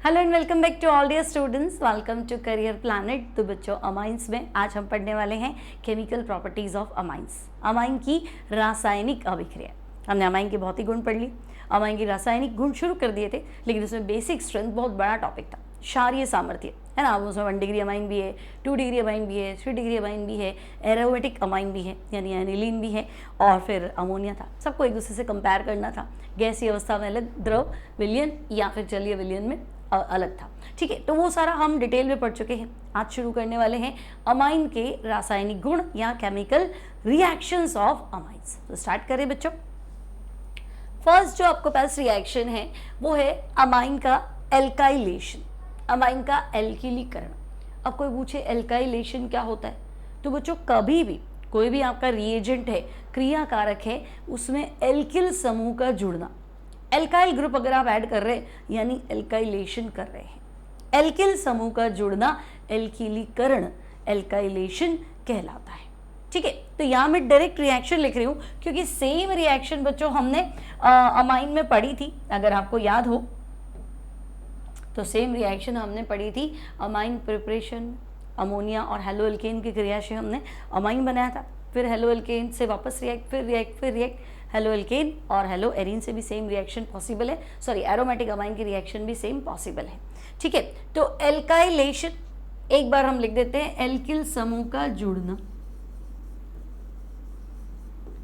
Hello and welcome back to all dear students, welcome to career planet. तो बच्चों, amines में आज हम पढ़ने वाले हैं chemical properties of amines, amine की रासायनिक अभिक्रिया। हमने अमाइन के भौतिक गुण पढ़ लिए, अमाइन की रासायनिक गुण शुरू कर दिए थे, लेकिन उसमें बेसिक स्ट्रेंथ बहुत बड़ा टॉपिक था, क्षारीय सामर्थ्य है ना। उसमें 1 डिग्री अमाइन भी है, 2 डिग्री अमाइन भी है, 3 डिग्री अमाइन भी है, एरोमेटिक अमाइन भी है यानी एनिलीन भी है, और फिर अमोनिया था। सबको एक दूसरे से कंपेयर करना था, गैसीय अवस्था में अलग, द्रव विलयन या फिर जलीय विलयन में अलग था। ठीक है, तो वो सारा हम डिटेल में पढ़ चुके हैं। आज शुरू करने वाले हैं अमाइन के रासायनिक गुण या केमिकल रिएक्शंस ऑफ अमाइंस। तो स्टार्ट करें बच्चों। फर्स्ट जो आपको पास रिएक्शन है वो है अमाइन का एल्काइलेशन, अमाइन का एल्किलीकरण। अब कोई पूछे एल्काइलेशन क्या होता है, तो बच्चों कभी भी कोई भी आपका रिएजेंट है, क्रियाकारक है, उसमें एल्किल समूह का जुड़ना, एल्काइल ग्रुप अगर आप ऐड कर रहे हैं यानी एल्काइलेशन कर रहे हैं, एल्किल समूह का जुड़ना एल्किलीकरण, एल्काइलेशन कहलाता है। ठीक है, तो यहाँ मैं डायरेक्ट रिएक्शन लिख रही हूँ क्योंकि सेम रिएक्शन बच्चों हमने अमाइन में पढ़ी थी, अगर आपको याद हो तो सेम रिएक्शन हमने पढ़ी थी अमाइन प्रिपरेशन, अमोनिया और हेलो एल्केन की क्रिया से हमने अमाइन बनाया था। फिर हेलो एल्केन से वापस रिएक्ट, फिर रिएक्ट हेलो एल्केन और हेलो एरीन से भी सेम रिएक्शन पॉसिबल है, सॉरी एरोमेटिक अमाइन की रिएक्शन भी सेम पॉसिबल है। ठीक है, तो एल्काइलेशन एक बार हम लिख देते हैं एल्किल समूह का जुड़ना,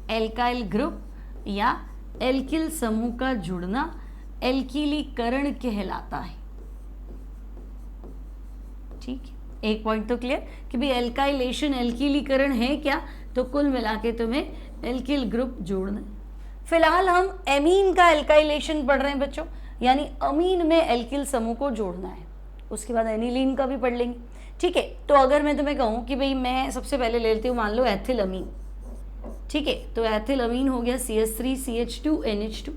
एल्काइल ग्रुप या एल्किल समूह का जुड़ना एल्किलीकरण कहलाता है। ठीक है, एक पॉइंट तो क्लियर कि भाई एल्काइलेशन एल्किलीकरण है क्या, तो कुल मिला के तुम्हें एल्किल ग्रुप जोड़ना है। फिलहाल हम एमीन का एल्काइलेशन पढ़ रहे हैं बच्चों, यानी अमीन में एल्किल समूह को जोड़ना है। उसके बाद एनिलीन का भी पढ़ लेंगे। ठीक है, तो अगर मैं तुम्हें कहूँ कि भाई मैं सबसे पहले ले लेती हूँ, मान लो एथिल अमीन। ठीक है, तो एथिल अमीन हो गया CH3CH2NH2,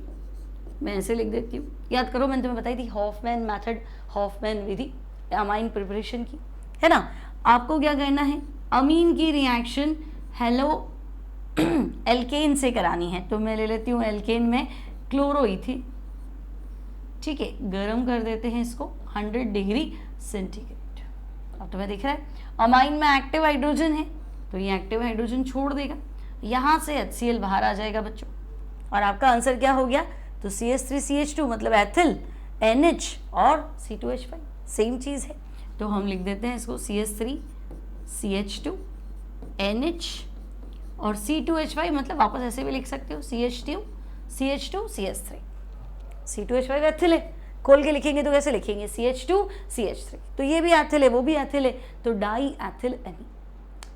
मैं ऐसे लिख देती हूँ। याद करो मैंने तुम्हें बताई थी हॉफमैन मेथड, हॉफमैन विधि अमाइन प्रिपरेशन की, है ना। आपको क्या करना है, अमीन की रिएक्शन हेलो एल्केन से करानी है, तो मैं ले लेती हूँ एल्केन में क्लोरोइथिन। ठीक है, गर्म कर देते हैं इसको 100 डिग्री सेंटीग्रेड। अब तुम्हें दिख रहा है अमाइन में एक्टिव हाइड्रोजन है, तो ये एक्टिव हाइड्रोजन छोड़ देगा, यहाँ से HCl बाहर आ जाएगा बच्चों, और आपका आंसर क्या हो गया, तो CH3CH2 मतलब एथिल, NH और C2H5 सेम चीज़ है, तो हम लिख देते हैं इसको CH3CH2NH और C2H5, मतलब वापस ऐसे भी लिख सकते हो CH2CH3, C2H5 एथिल है, खोल के लिखेंगे तो कैसे लिखेंगे CH2CH3, तो ये भी एथिल है वो भी एथिल है, तो डाई एथिल एमीन।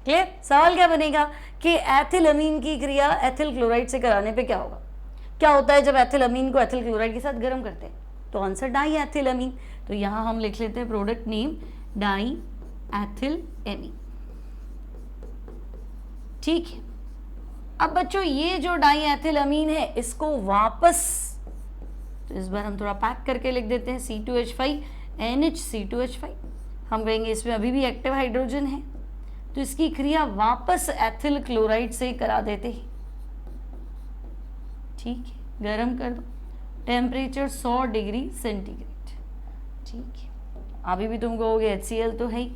क्लियर। सवाल क्या बनेगा कि एथिल अमीन की क्रिया एथिल क्लोराइड से कराने पे क्या होगा, क्या होता है जब एथिल अमीन को एथिल क्लोराइड के साथ गर्म करते हैं, तो आंसर डाई एथिल अमीन। तो यहाँ हम लिख लेते हैं product name die ethyl amine. ठीक है, अब बच्चों ये जो डाई एथिल अमीन है इसको वापस, तो इस बार हम थोड़ा पैक करके लिख देते हैं C2H5NH C2H5। हम कहेंगे इसमें अभी भी एक्टिव हाइड्रोजन है, तो इसकी क्रिया वापस एथिल क्लोराइड से करा देते हैं। ठीक है, गर्म कर दो, टेम्परेचर 100 डिग्री सेंटीग्रेड। ठीक है, अभी भी तुम कहोगे HCl तो है ही,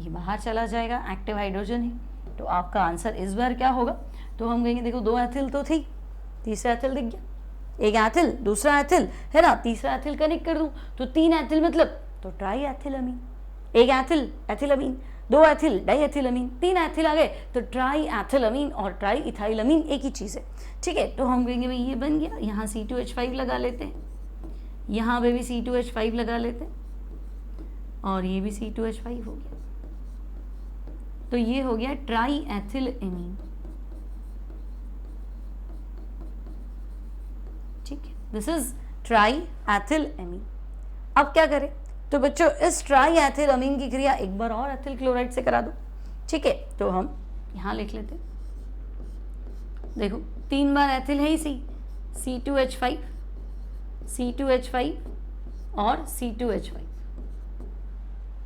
ये बाहर चला जाएगा, एक्टिव हाइड्रोजन है, तो आपका आंसर इस बार क्या होगा, तो हम कहेंगे देखो 2 एथिल तो थी, तीसरा एथिल दिख गया, एक एथिल दूसरा एथिल है ना, तीसरा एथिल कनेक्ट कर दूं तो 3 एथिल मतलब तो ट्राई एथिल अमीन, एक एथिल एथिल अमीन, 2 एथिल डाई एथिल अमीन, 3 एथिल आ गए तो ट्राई एथिल अमीन और ट्राई इथाइल अमीन एक ही चीज़ है। ठीक है, तो हम कहेंगे भाई ये बन गया, यहाँ C2H5 लगा लेते हैं, यहाँ पे भी C2H5 लगा लेते हैं, और ये भी C2H5 हो गया, तो ये हो गया ट्राई एथिल एमीन। ठीक है, this is try ethyl amine. अब क्या करें, तो बच्चों इस ट्राई एथिल अमीन की क्रिया एक बार और एथिल क्लोराइड से करा दो। ठीक है, तो हम यहाँ लिख लेते हैं, देखो 3 बार एथिल है ही, C2H5 C2H5 और C2H5।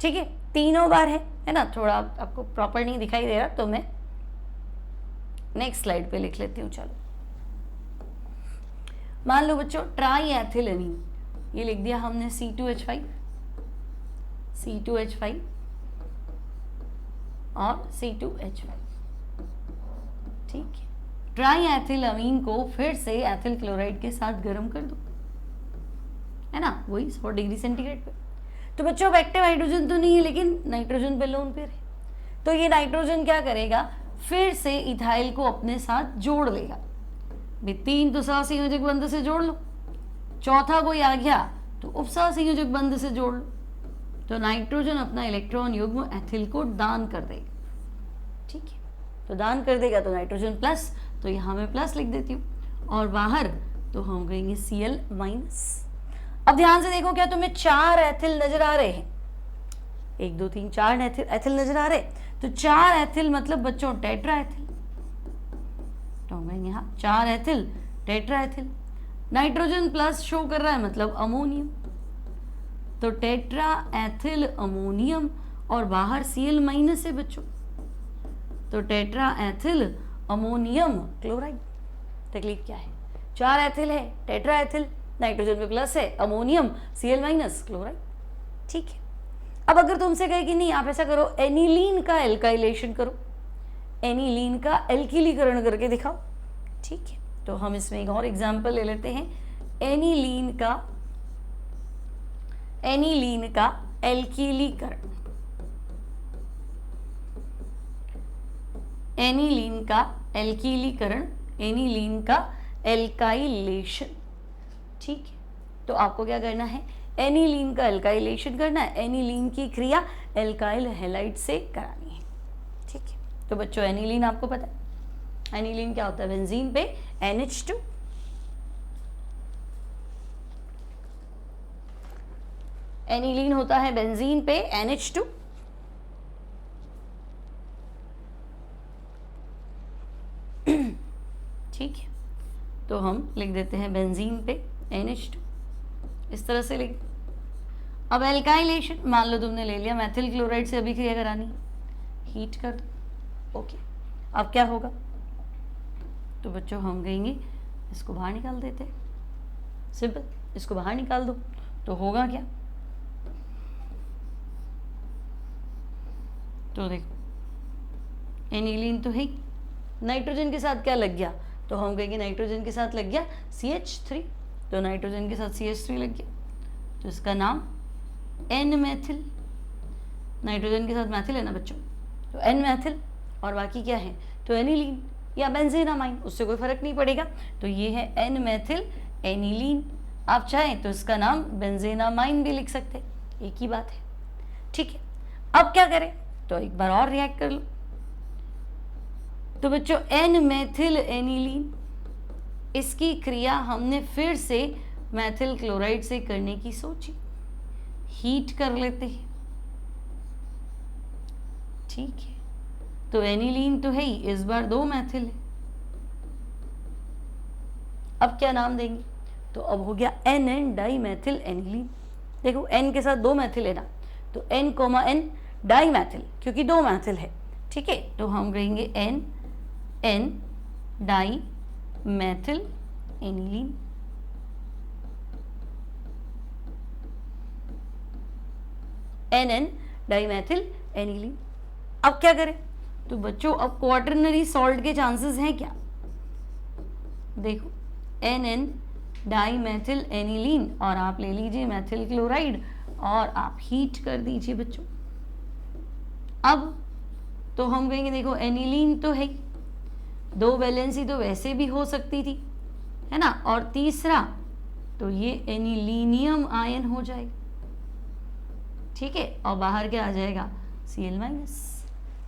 ठीक है, तीनों बार है ना, थोड़ा आपको प्रॉपर नहीं दिखाई दे रहा तो मैं नेक्स्ट स्लाइड पे लिख लेती हूँ। चलो मान लो बच्चों ट्राई एथिल अमीन, ये लिख दिया हमने C2H5 C2H5 और C2H5, ठीक है। ट्राई एथिल अमीन को फिर से एथिल क्लोराइड के साथ गर्म कर दो, है ना, वही 100 डिग्री सेंटीग्रेड पे। तो बच्चों एक्टिव हाइड्रोजन तो नहीं है, लेकिन नाइट्रोजन पे लोन पेयर है, तो ये नाइट्रोजन क्या करेगा, फिर से इथाइल को अपने साथ जोड़ लेगा। 3 तो सहसंयोजक बंध से जोड़ लो, चौथा कोई आ गया तो उपसहसंयोजक बंध से जोड़ लो, तो नाइट्रोजन अपना इलेक्ट्रॉन युग्म एथिल को दान कर देगा, ठीक है। तो दान कर देगा तो नाइट्रोजन प्लस, तो यहाँ मैं प्लस लिख देती हूँ, और बाहर तो हम कहेंगे Cl माइनस। अब ध्यान से देखो, क्या तुम्हें 4 एथिल नजर आ रहे हैं? 1 2 3 4 एथिल नजर आ रहे, तो 4 एथिल मतलब बच्चों टेट्रा एथिल, तो हम कहेंगे हाँ 4 ethyl tetra ethyl. Nitrogen plus show कर रहा है मतलब अमोनियम, तो टेट्रा एथिल अमोनियम, और बाहर Cl माइनस है बच्चों, तो टेट्रा एथिल अमोनियम क्लोराइड। तकलीफ क्या है, 4 एथिल है, टेट्रा एथिल, नाइट्रोजन में प्लस है, अमोनियम, Cl माइनस, क्लोराइड, ठीक है। अब अगर तुमसे कहे कि नहीं आप ऐसा करो, एनिलीन का एल्काइलेशन करो, एनिलीन का एल्किलीकरण करके दिखाओ, ठीक है। तो हम इसमें एक और एग्जाम्पल ले लेते हैं, एनिलीन का एल्किलीकरण, एनिलीन का एल्किलीकरण, एनिलीन का एल्काइलेशन, ठीक है। तो आपको क्या करना है, एनिलीन का एल्काइलेशन करना है, एनिलीन की क्रिया एल्काइल हैलाइड से करानी है, ठीक है। तो बच्चों एनिलीन आपको पता है, एनिलीन क्या होता है, बेंजीन पे NH2, एनिलीन होता है बेंजीन पे NH2, ठीक है। तो हम लिख देते हैं बेंजीन पे NH2, इस तरह से लिख। अब एल्काइलेशन मान लो तुमने ले लिया, मेथिल क्लोराइड से अभिक्रिया करानी, हीट कर दो, ओके। अब क्या होगा, तो बच्चों हम कहेंगे इसको बाहर निकाल देते हैं, सिंपल, इसको बाहर निकाल दो, तो होगा क्या, तो देखो एनिलीन तो है, नाइट्रोजन के साथ क्या लग गया, तो हम कहेंगे नाइट्रोजन के साथ लग गया CH3, तो नाइट्रोजन के साथ CH3 लग गया, तो इसका नाम N मैथिल, नाइट्रोजन के साथ मैथिल है ना बच्चों, तो N मैथिल, और बाकी क्या है, तो एनिलीन या बेंजीनामाइन, उससे कोई फर्क नहीं पड़ेगा, तो ये है N मैथिल एनिलीन। आप चाहें तो इसका नाम बेंजीनामाइन भी लिख सकते, एक ही बात है, ठीक है। अब क्या करें, तो एक बार और रिएक्ट कर लो, तो बच्चों N मैथिल एनिलीन, इसकी क्रिया हमने फिर से मैथिल क्लोराइड से करने की सोची, हीट कर लेते हैं, ठीक है। तो एनिलीन तो है ही, इस बार 2 मैथिल है, अब क्या नाम देंगे, तो अब हो गया NN डाई मैथिल एनिलीन। देखो N के साथ 2 मैथिल है ना, तो N, N डाई मैथिल, क्योंकि 2 मैथिल है, ठीक है। तो हम कहेंगे N di methyl aniline, NN di methyl aniline. अब क्या करें, तो बच्चों अब क्वाटरनरी सॉल्ट के चांसेस हैं क्या, देखो NN डाई मैथिल एनिलीन, और आप ले लीजिए मैथिल क्लोराइड और आप हीट कर दीजिए बच्चों। अब तो हम कहेंगे देखो एनिलीन तो है, 2 वैलेंसी तो वैसे भी हो सकती थी, है ना, और तीसरा तो ये एनिलीनियम आयन हो जाएगा, ठीक है, और बाहर क्या आ जाएगा, Cl माइनस,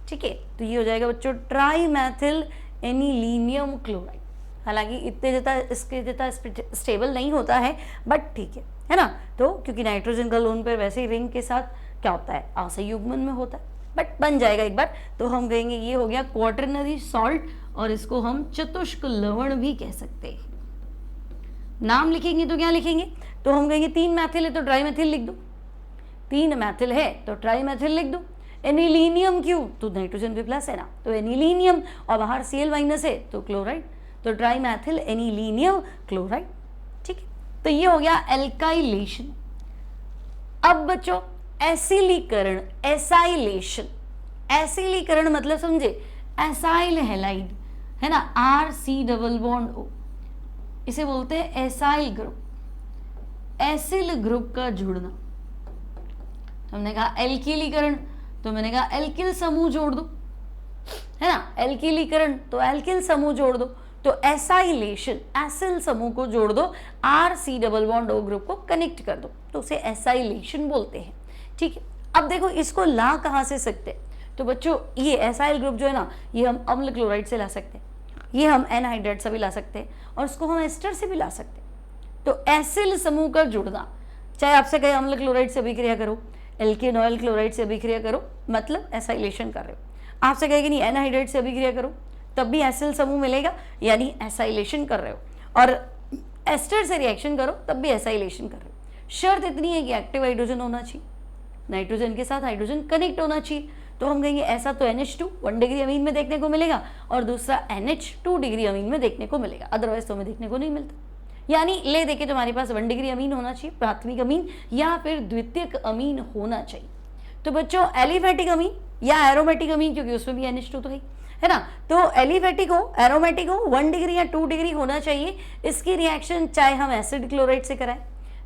ठीक है। तो ये हो जाएगा बच्चों ट्राई मैथिल एनिलीनियम क्लोराइड। हालांकि इतने जितना इसके जितना स्टेबल नहीं होता है, बट ठीक है ना। तो क्योंकि नाइट्रोजन का लोन पेयर वैसे ही रिंग के साथ क्या होता है, असंयुग्मन में होता है, बट बन जाएगा एक बार। तो हम कहेंगे ये हो गया क्वाटरनरी सॉल्ट, और इसको हम चतुष्क लवण भी कह सकते हैं। नाम लिखेंगे तो क्या लिखेंगे, तो हम कहेंगे 3 मैथिल है तो ट्राई मैथिल लिख दो, 3 मैथिल है तो ट्राई मैथिल लिख दो। एनिलीनियम क्यों, तो नाइट्रोजन पे प्लस है ना, तो एनिलीनियम, और बाहर Cl माइनस है तो क्लोराइड, तो ट्राई मैथिल एनिलीनियम क्लोराइड, ठीक है। तो ये हो गया एल्काइलेशन। अब बच्चों एसिलीकरण, एसाइलेशन, एसिलीकरण मतलब समझे, एसाइल हैलाइड है ना, R C double bond O, इसे बोलते हैं एसाइल ग्रुप, एसिल ग्रुप का जुड़ना। हमने कहा एल्किलीकरण, तो मैंने कहा एल्किल समूह जोड़ दो, है ना, एल्किलीकरण तो एल्किल समूह जोड़ दो, तो एसाइलेशन, एसिल समूह को जोड़ दो, R C double bond O group को कनेक्ट कर दो, तो उसे एसाइलेशन बोलते हैं। ठीक है, अब देखो इसको ला कहाँ से सकते हैं, तो बच्चों ये एसाइल ग्रुप जो है ना, ये हम अम्ल क्लोराइड से ला सकते हैं, ये हम एनहाइड्राइड से भी ला सकते हैं, और इसको हम एस्टर से भी ला सकते हैं। तो एसिल समूह का जुड़ना, चाहे आपसे कहे अम्ल क्लोराइड से अभिक्रिया करो, एल्केन ऑयल क्लोराइड से अभिक्रिया करो, मतलब एसाइलेशन कर रहे हो। आपसे कहे कि नहीं एनहाइड्राइड से अभिक्रिया करो, तब भी एसिल समूह मिलेगा, यानी एसाइलेशन कर रहे हो, और एस्टर से रिएक्शन करो तब भी एसाइलेशन कर रहे हो। शर्त इतनी है कि एक्टिव हाइड्रोजन होना चाहिए, नाइट्रोजन के साथ हाइड्रोजन कनेक्ट होना चाहिए। तो हम कहेंगे ऐसा तो NH2 1 डिग्री अमीन में देखने को मिलेगा, और दूसरा NH 2 डिग्री अमीन में देखने को मिलेगा, अदरवाइज तो हमें देखने को नहीं मिलता। यानी ले देखिए तुम्हारे पास 1 डिग्री अमीन होना चाहिए, प्राथमिक अमीन, या फिर द्वितीयक अमीन होना चाहिए। तो बच्चों एलिफेटिक अमीन या एरोमेटिक अमीन, क्योंकि उसमें भी NH2 तो है ना, तो एलिफेटिक हो, एरोमेटिक हो, 1 डिग्री या 2 डिग्री होना चाहिए। इसकी रिएक्शन चाहे हम एसिड क्लोराइड से कराएं,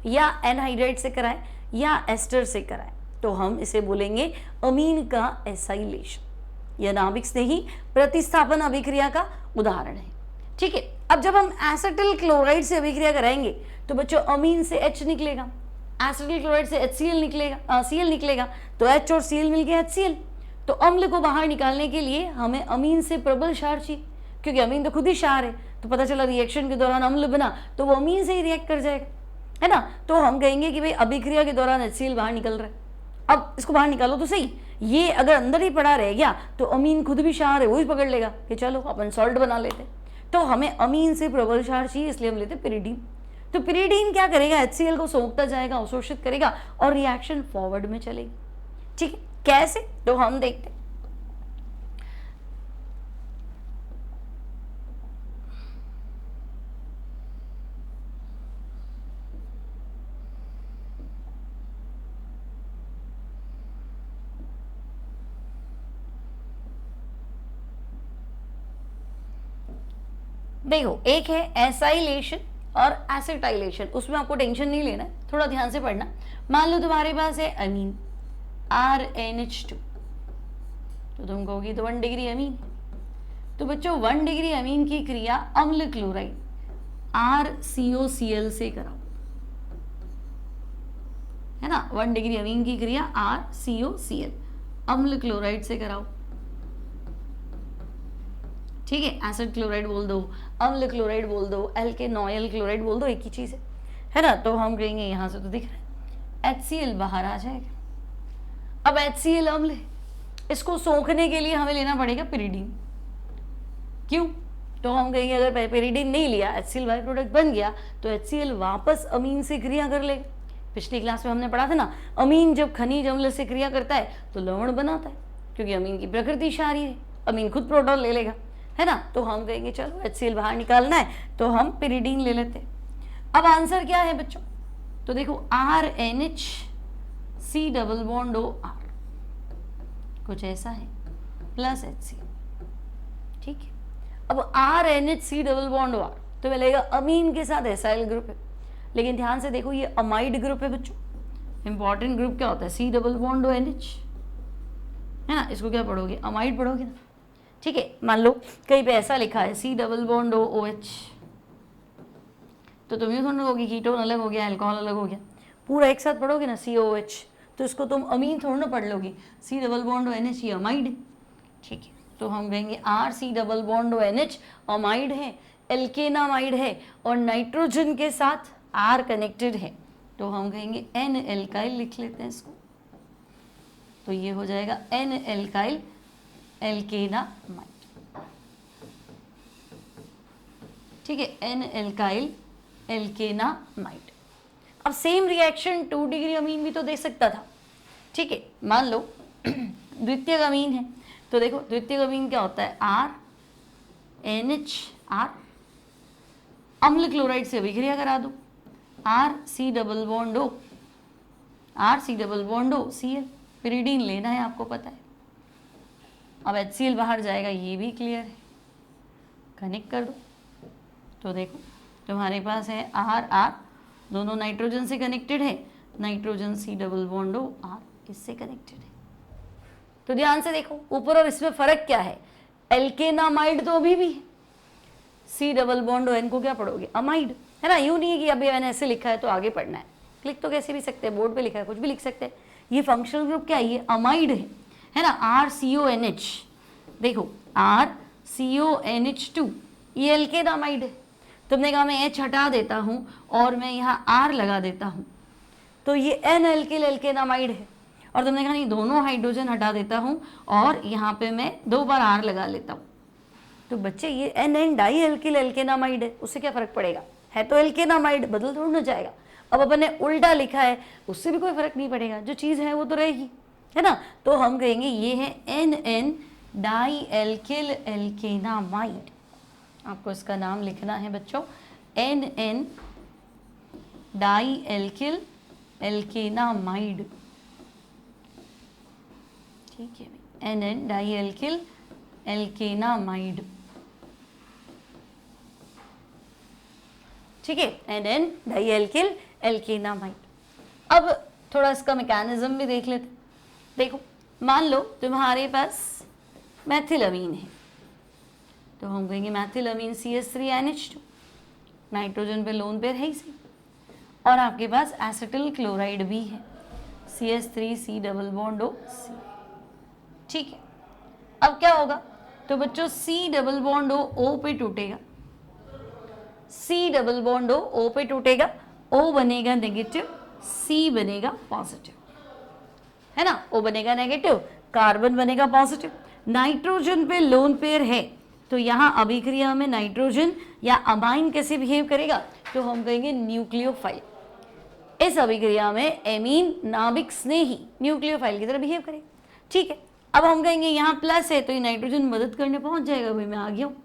या एनहाइड्राइड से कराएं, या एस्टर से कराएं, तो हम इसे बोलेंगे अमीन का एसाइलेशन। यह नाभिक स्नेही प्रतिस्थापन अभिक्रिया का उदाहरण है। ठीक है, अब जब हम एसिटिल क्लोराइड से अभिक्रिया कराएंगे तो बच्चों अमीन से H निकलेगा, एसिटिल क्लोराइड से HCl निकलेगा, Cl निकलेगा, तो H और Cl मिल गया HCl। तो अम्ल को बाहर निकालने के लिए हमें अमीन से प्रबल क्षार चाहिए, क्योंकि अमीन तो खुद ही क्षार है, तो पता चला रिएक्शन के दौरान अम्ल बना तो वो अमीन से ही रिएक्ट कर जाएगा, है ना। तो हम कहेंगे कि भाई अभिक्रिया के दौरान HCl बाहर निकल रहा है, अब इसको बाहर निकालो तो सही, ये अगर अंदर ही पड़ा रह गया तो अमीन खुद भी क्षार है, वो ही पकड़ लेगा कि चलो अपन सॉल्ट बना लेते। तो हमें अमीन से प्रबल क्षार चाहिए, इसलिए हम लेते पिरिडीन। तो पिरिडीन क्या करेगा, HCl को सोखता जाएगा, अवशोषित करेगा, और रिएक्शन फॉरवर्ड में चलेगी। ठीक है, कैसे, तो हम देखते हैं। देखो एक है एसाइलेशन और एसिटाइलेशन, उसमें आपको टेंशन नहीं लेना है, थोड़ा ध्यान से पढ़ना। मान लो तुम्हारे पास है अमीन RNH2, तो तुम कहोगी तो 1 डिग्री अमीन। तो बच्चों 1 डिग्री अमीन की क्रिया अम्ल क्लोराइड RCOCl से कराओ, है ना, 1 डिग्री अमीन की क्रिया RCOCl अम्ल क्लोराइड से कराओ। ठीक है, एसिड क्लोराइड बोल दो, अम्ल क्लोराइड बोल दो, एल्केनॉयल क्लोराइड बोल दो, एक ही चीज है ना। तो हम कहेंगे यहां से तो दिख रहा है HCl बाहर आ जाएगा। अब HCl अम्ल है, इसको सोखने के लिए हमें लेना पड़ेगा पिरिडीन। क्यों, तो हम कहेंगे अगर पिरिडीन नहीं लिया, HCl बाई प्रोडक्ट बन गया, तो HCl वापस अमीन से क्रिया कर लेगा। पिछली क्लास में हमने पढ़ा था ना, अमीन जब खनिज अम्ल से क्रिया करता है तो लवण बनाता है, क्योंकि अमीन की प्रकृति क्षारीय है, अमीन खुद प्रोटॉन ले लेगा, है ना। तो हम कहेंगे चलो HCl बाहर निकालना है तो हम पिरिडीन ले लेते हैं। अब आंसर क्या है बच्चों, तो देखो RNHC डबल बॉन्ड OR कुछ ऐसा है प्लस HCl। ठीक है, अब RNHC डबल बॉन्ड OR तो मिलेगा अमीन के साथ एसाइल ग्रुप है, लेकिन ध्यान से देखो ये अमाइड ग्रुप है बच्चों। इंपॉर्टेंट ग्रुप क्या होता है, C डबल बॉन्ड ONH, है ना, इसको क्या पढ़ोगे, अमाइड पढ़ोगे ना। ठीक है, मान लो कहीं पे ऐसा लिखा है C डबल बॉन्ड OH, तो तुम ये थोड़ा कहोगे कीटोन अलग हो गया, अल्कोहल अलग हो गया, पूरा एक साथ पढ़ोगे ना COH, तो इसको तुम अमीन थोड़ा ना पढ़ लोगे, C डबल बॉन्ड ONH ये अमाइड है। ठीक है, तो हम कहेंगे RC double bond ONH amide है, एल्केनामाइड है, और नाइट्रोजन के साथ R कनेक्टेड है, तो हम कहेंगे N एल्काइल लिख लेते हैं इसको, तो ये हो जाएगा N एल्काइल एल्केनामाइड। ठीक है, N एल्काइल एल्केनामाइड। अब सेम रिएक्शन 2 डिग्री अमीन भी तो दे सकता था। ठीक है, मान लो द्वितीयक अमीन है, तो देखो द्वितीयक अमीन क्या होता है, RNHR, अम्ल क्लोराइड से अभिक्रिया करा दो, RC double bond O, R C double bond O C L, pyridine लेना है आपको पता है। अब HCl बाहर जाएगा, ये भी क्लियर है, कनेक्ट कर दो तो देखो तुम्हारे पास है आर आर, दोनों नाइट्रोजन से कनेक्टेड है, nitrogen C double bond O R इससे कनेक्टेड है। तो ध्यान से देखो ऊपर और इसमें फर्क क्या है, एल्केनामाइड तो अभी भी है, C double bond O N को क्या पढ़ोगे, अमाइड, है ना। यूं नहीं है कि अभी मैंने ऐसे लिखा है तो आगे पढ़ना है, लिख तो कैसे भी सकते हैं, बोर्ड पे लिखा है कुछ भी लिख सकते हैं। ये फंक्शनल ग्रुप क्या है, ये अमाइड है ना, RCONH, देखो RCONH2, ये एल्केनामाइड है। तुमने कहा मैं H हटा देता हूँ और मैं यहाँ R लगा देता हूँ तो ये N एल्किल एल्केनामाइड है, और तुमने कहा नहीं दोनों हाइड्रोजन हटा देता हूँ और यहाँ पे मैं 2 बार R लगा लेता हूँ, तो बच्चे ये NN डाई एल्किल एल्केनामाइड है, उससे क्या फर्क पड़ेगा, है तो एल्केनामाइड, बदल थोड़ा ना जाएगा। अब अपन ने उल्टा लिखा है उससे भी कोई फर्क नहीं पड़ेगा, जो चीज़ है वो तो रहेगी, है ना। तो हम कहेंगे ये है NN डाई एल्किल एल्केनामाइड, आपको इसका नाम लिखना है बच्चों, NN डाई एल्किल एल्केनामाइड, ठीक है, NN डाई एल्किल एल्केनामाइड, ठीक है, NN डाई एल्किल एल्केनामाइड। अब थोड़ा इसका मैकेनिज्म भी देख लेते। देखो मान लो तुम्हारे पास मैथिलअमीन है, तो हम कहेंगे मैथिलअमीन CH3NH2, नाइट्रोजन पे लोन पेयर है इसी, और आपके पास एसिटिल क्लोराइड भी है CH3C double bond O C, ठीक है। अब क्या होगा, तो बच्चों C डबल बॉन्ड O पे टूटेगा, C डबल बॉन्ड O पे टूटेगा, O बनेगा नेगेटिव, C बनेगा पॉजिटिव, है ना, O बनेगा नेगेटिव, कार्बन बनेगा पॉजिटिव, नाइट्रोजन पे लोन पेयर है तो यहाँ अभिक्रिया में नाइट्रोजन या अमाइन कैसे बिहेव करेगा, तो हम कहेंगे न्यूक्लियोफाइल। इस अभिक्रिया में एमीन नाभिक स्नेही न्यूक्लियोफाइल की तरह बिहेव करेगा, ठीक है। अब हम कहेंगे यहाँ प्लस है तो ये नाइट्रोजन मदद करने पहुंच जाएगा, भाई मैं आ गया हूँ,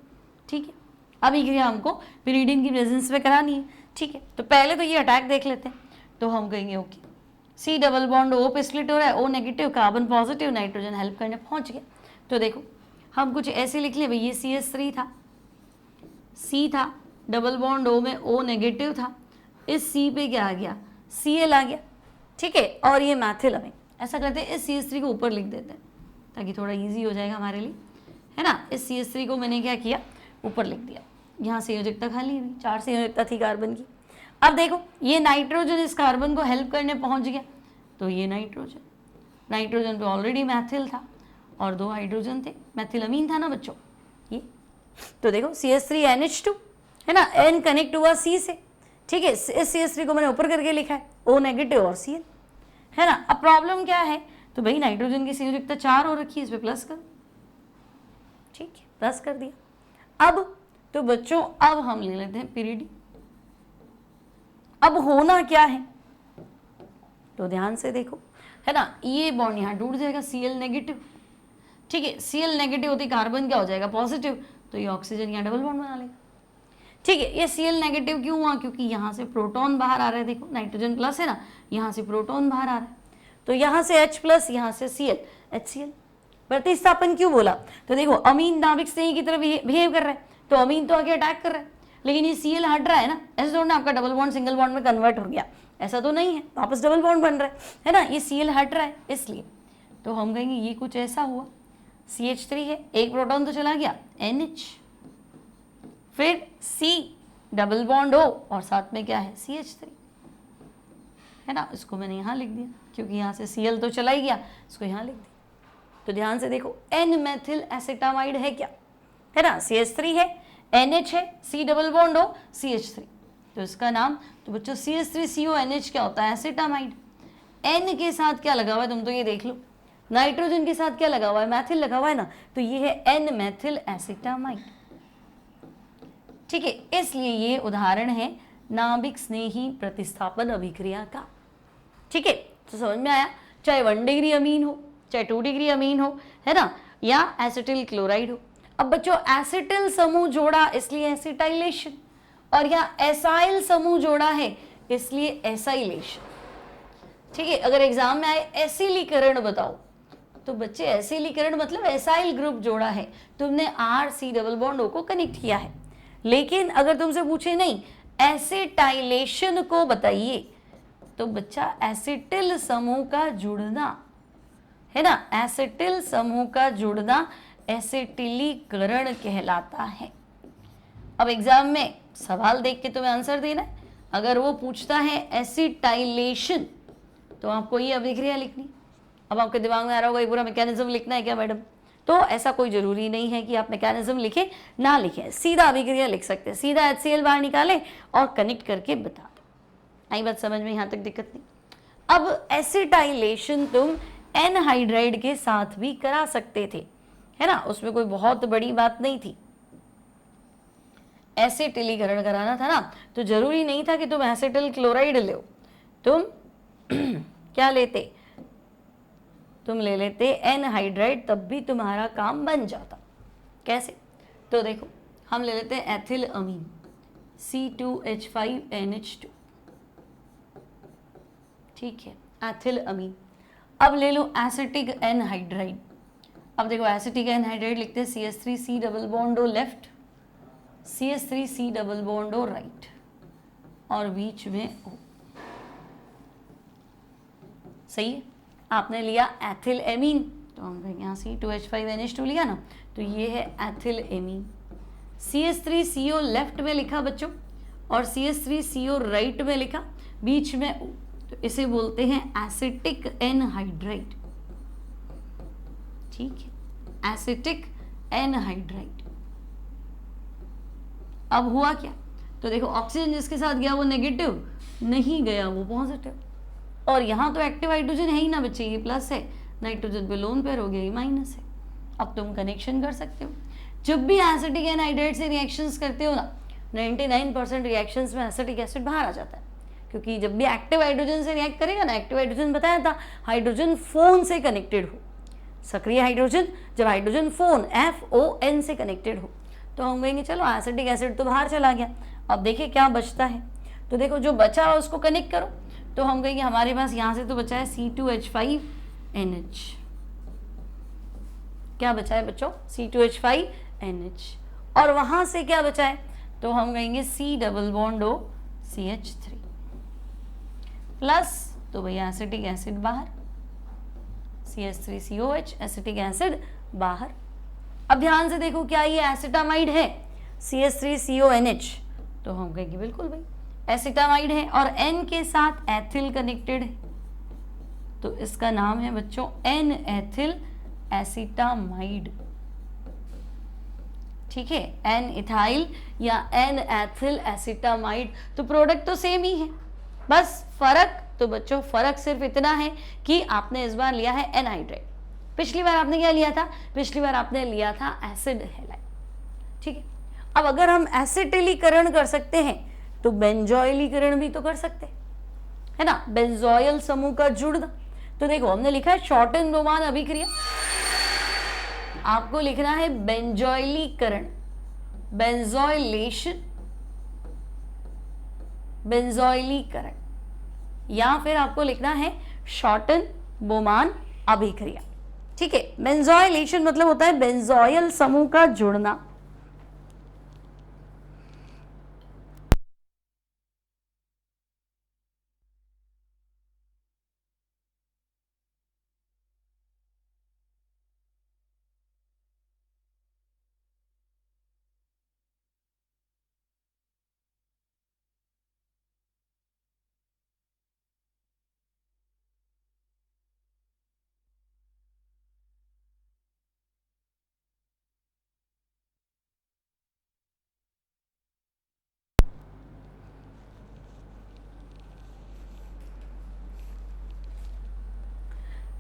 ठीक है। अभिक्रिया हमको पिरीडीन की प्रेजेंस में करानी है, ठीक है। तो पहले तो ये अटैक देख लेते हैं, तो हम कहेंगे okay C double bond O पे स्प्लिट हो रहा है, O negative carbon positive, nitrogen help करने पहुंच गया। तो देखो हम कुछ ऐसे लिख ले भाई, ये CH3 था, C था, डबल बॉन्ड O में O नेगेटिव था, इस C पे क्या आ गया, Cl आ गया, ठीक है, और ये मैथिलअमीन। ऐसा करते हैं इस CH3 को ऊपर लिख देते हैं ताकि थोड़ा इजी हो जाएगा हमारे लिए, है ना। इस CH3 को मैंने क्या किया, ऊपर लिख दिया, यहाँ संयोजकता खाली हुई, 4 संयोजकता थी कार्बन की। अब देखो ये नाइट्रोजन इस कार्बन को हेल्प करने पहुंच गया, तो ये नाइट्रोजन पे ऑलरेडी मैथिल था और 2 हाइड्रोजन थे, मैथिलअमीन था ना बच्चों ये, तो देखो CH3NH2, है ना, N कनेक्ट हुआ C से, ठीक है। इस CH3 को मैंने ऊपर करके लिखा है, O नेगेटिव और Cl, है ना। अब प्रॉब्लम क्या है, तो भाई नाइट्रोजन की संयोजकता 4 हो रखी है, इस पे प्लस कर, ठीक है, प्लस कर दिया। अब तो बच्चों अब हम ले लेते हैं पिरीडी। अब होना क्या है, तो ध्यान से देखो, है ना, ये बॉन्ड यहाँ टूट जाएगा, Cl नेगेटिव, ठीक है, Cl नेगेटिव होती कार्बन क्या हो जाएगा पॉजिटिव, तो ये ऑक्सीजन यहाँ डबल बॉन्ड बना लेगा, ठीक है। ये Cl नेगेटिव क्यों हुआ, क्योंकि यहाँ से प्रोटॉन बाहर आ रहा है, देखो नाइट्रोजन प्लस है ना, यहाँ से प्रोटॉन बाहर आ रहा है, तो यहाँ से H प्लस, यहाँ से Cl, HCl। प्रतिस्थापन क्यों बोला, तो देखो अमीन नाभिक स्नेही की तरह बिहेव कर रहा है, तो अमीन तो आगे अटैक कर रहा है, लेकिन ये Cl हट रहा है ना, ऐसे थोड़ा ना आपका डबल बॉन्ड सिंगल बॉन्ड में कन्वर्ट हो गया, ऐसा तो नहीं है, वापस डबल बॉन्ड बन रहा है ना, ये Cl हट रहा है इसलिए, तो हम कहेंगे ये कुछ ऐसा हुआ, CH3 है, एक प्रोटॉन तो चला गया NH, फिर C डबल बॉन्ड O और साथ में क्या है CH3, है ना, इसको मैंने यहाँ लिख दिया क्योंकि यहाँ से Cl तो चला ही गया, इसको यहाँ लिख दिया। तो ध्यान से देखो N मेथिल एसिटामाइड है क्या, है ना, CH3 है, NH है, C double bond O CH3, तो इसका नाम, तो बच्चों CH3CONH क्या होता है, एसिटामाइड। N के साथ क्या लगा हुआ है, तुम तो ये देख लो, नाइट्रोजन के साथ क्या लगा हुआ है, मैथिल लगा हुआ है ना, तो ये है N मेथिल एसिटामाइड, ठीक है। इसलिए ये उदाहरण है नाभिक स्नेही प्रतिस्थापन अभिक्रिया का, ठीक है। तो समझ में आया, चाहे 1 डिग्री अमीन हो, चाहे 2 डिग्री अमीन हो, है ना, या एसिटिल क्लोराइड हो। अब बच्चों एसिटिल समूह जोड़ा इसलिए एसिटाइलेशन, और यहाँ एसाइल समूह जोड़ा है इसलिए एसाइलेशन। ठीक है, अगर एग्जाम में आए एसिलीकरण बताओ, तो बच्चे एसिलीकरण मतलब एसाइल ग्रुप जोड़ा है, तुमने R C double bond O को कनेक्ट किया है। लेकिन अगर तुमसे पूछे नहीं एसिटाइलेशन को बताइए, तो बच्चा एसिटिल समूह का जुड़ना है ना, एसिटिल समूह का जुड़ना एसिटिलीकरण कहलाता है। अब एग्जाम में सवाल देख के तुम्हें आंसर देना है। अगर वो पूछता है एसिटाइलेशन, तो आपको ये अभिक्रिया लिखनी। अब आपके दिमाग में आ रहा होगा ये पूरा मैकेनिज्म लिखना है क्या मैडम? तो ऐसा कोई जरूरी नहीं है कि आप मैकेनिज्म लिखें ना लिखें, सीधा अभिक्रिया लिख सकते हैं, सीधा HCl बाहर निकालें और कनेक्ट करके बता दें। आई बात समझ में? यहाँ तक दिक्कत नहीं। अब एसिटाइलेशन तुम एनहाइड्राइड के साथ भी करा सकते थे, है ना, उसमें कोई बहुत बड़ी बात नहीं थी। एसिटिलीकरण कराना था ना, तो जरूरी नहीं था कि तुम एसिटिल क्लोराइड लो, तुम क्या लेते, तुम ले लेते एनहाइड्राइड, तब भी तुम्हारा काम बन जाता। कैसे? तो देखो हम ले लेते हैं एथिल अमीन C2H5NH2, ठीक है, एथिल अमीन। अब ले लो एसिटिक एनहाइड्राइड। अब देखो एसिटिक एनहाइड्राइड लिखते हैं CH3C double bond O left, CH3C double bond O right, और बीच में O। सही है? आपने लिया एथिल एमीन, तो हम कहेंगे यहाँ C2H5NH2 लिया ना, तो ये है एथिल एमीन। CH3CO लेफ्ट में लिखा बच्चों, और CH3CO राइट में लिखा, बीच में O, तो इसे बोलते हैं एसिटिक एनहाइड्राइड। ठीक है, एसिटिक एनहाइड्राइड। अब हुआ क्या? तो देखो ऑक्सीजन जिसके साथ गया वो नेगेटिव नहीं गया, वो पॉजिटिव, और यहाँ तो एक्टिव हाइड्रोजन है ही ना बच्चे, ये प्लस है, नाइट्रोजन पे लोन पेयर हो गया, ये माइनस है। अब तुम कनेक्शन कर सकते हो। जब भी एसिटिक एनहाइड्राइड से रिएक्शंस करते हो ना, 99% रिएक्शंस में एसिटिक एसिड बाहर आ जाता है, क्योंकि जब भी एक्टिव हाइड्रोजन से रिएक्ट करेगा ना, एक्टिव हाइड्रोजन बताया था हाइड्रोजन फोन से कनेक्टेड हो, सक्रिय हाइड्रोजन जब हाइड्रोजन फोन FON से कनेक्टेड हो, तो हम कहेंगे चलो एसिटिक एसिड तो बाहर चला गया। अब देखिए क्या बचता है, तो देखो जो बचा है उसको कनेक्ट करो, तो हम कहेंगे हमारे पास यहाँ से तो बचा है C2H5NH। क्या बचा है बच्चों? C2H5NH। और वहां से क्या बचा है, तो हम कहेंगे C double bond O CH3 plus, तो भैया एसिटिक एसिड बाहर, CH3COH एसिटिक एसिड बाहर। अब ध्यान से देखो क्या ये एसिटामाइड है CH3CONH, तो हम कहेंगे बिल्कुल भाई एसिटामाइड है, और N के साथ एथिल कनेक्टेड है, तो इसका नाम है बच्चों N एथिल एसिटामाइड। ठीक है, N इथाइल या N एथिल एसिटामाइड, तो प्रोडक्ट तो सेम ही है, बस फर्क, तो बच्चों फर्क सिर्फ इतना है कि आपने इस बार लिया है एनहाइड्राइड, पिछली बार आपने क्या लिया था, पिछली बार आपने लिया था एसिड हैलाइड। ठीक है, अब अगर हम एसिटिलीकरण कर सकते हैं तो बेंजोइलीकरण भी तो कर सकते हैं, है ना, बेंजोइल समूह का जुड़ना। तो देखो हमने लिखा है शॉर्टन रोमान अभिक्रिया, आपको लिखना है बेंजोइलीकरण, बेंजोइलेशन, बेंजोइलीकरण, या फिर आपको लिखना है शॉर्टन बोमान अभिक्रिया। ठीक है, बेंजोइलेशन मतलब होता है बेंजोइल समूह का जुड़ना।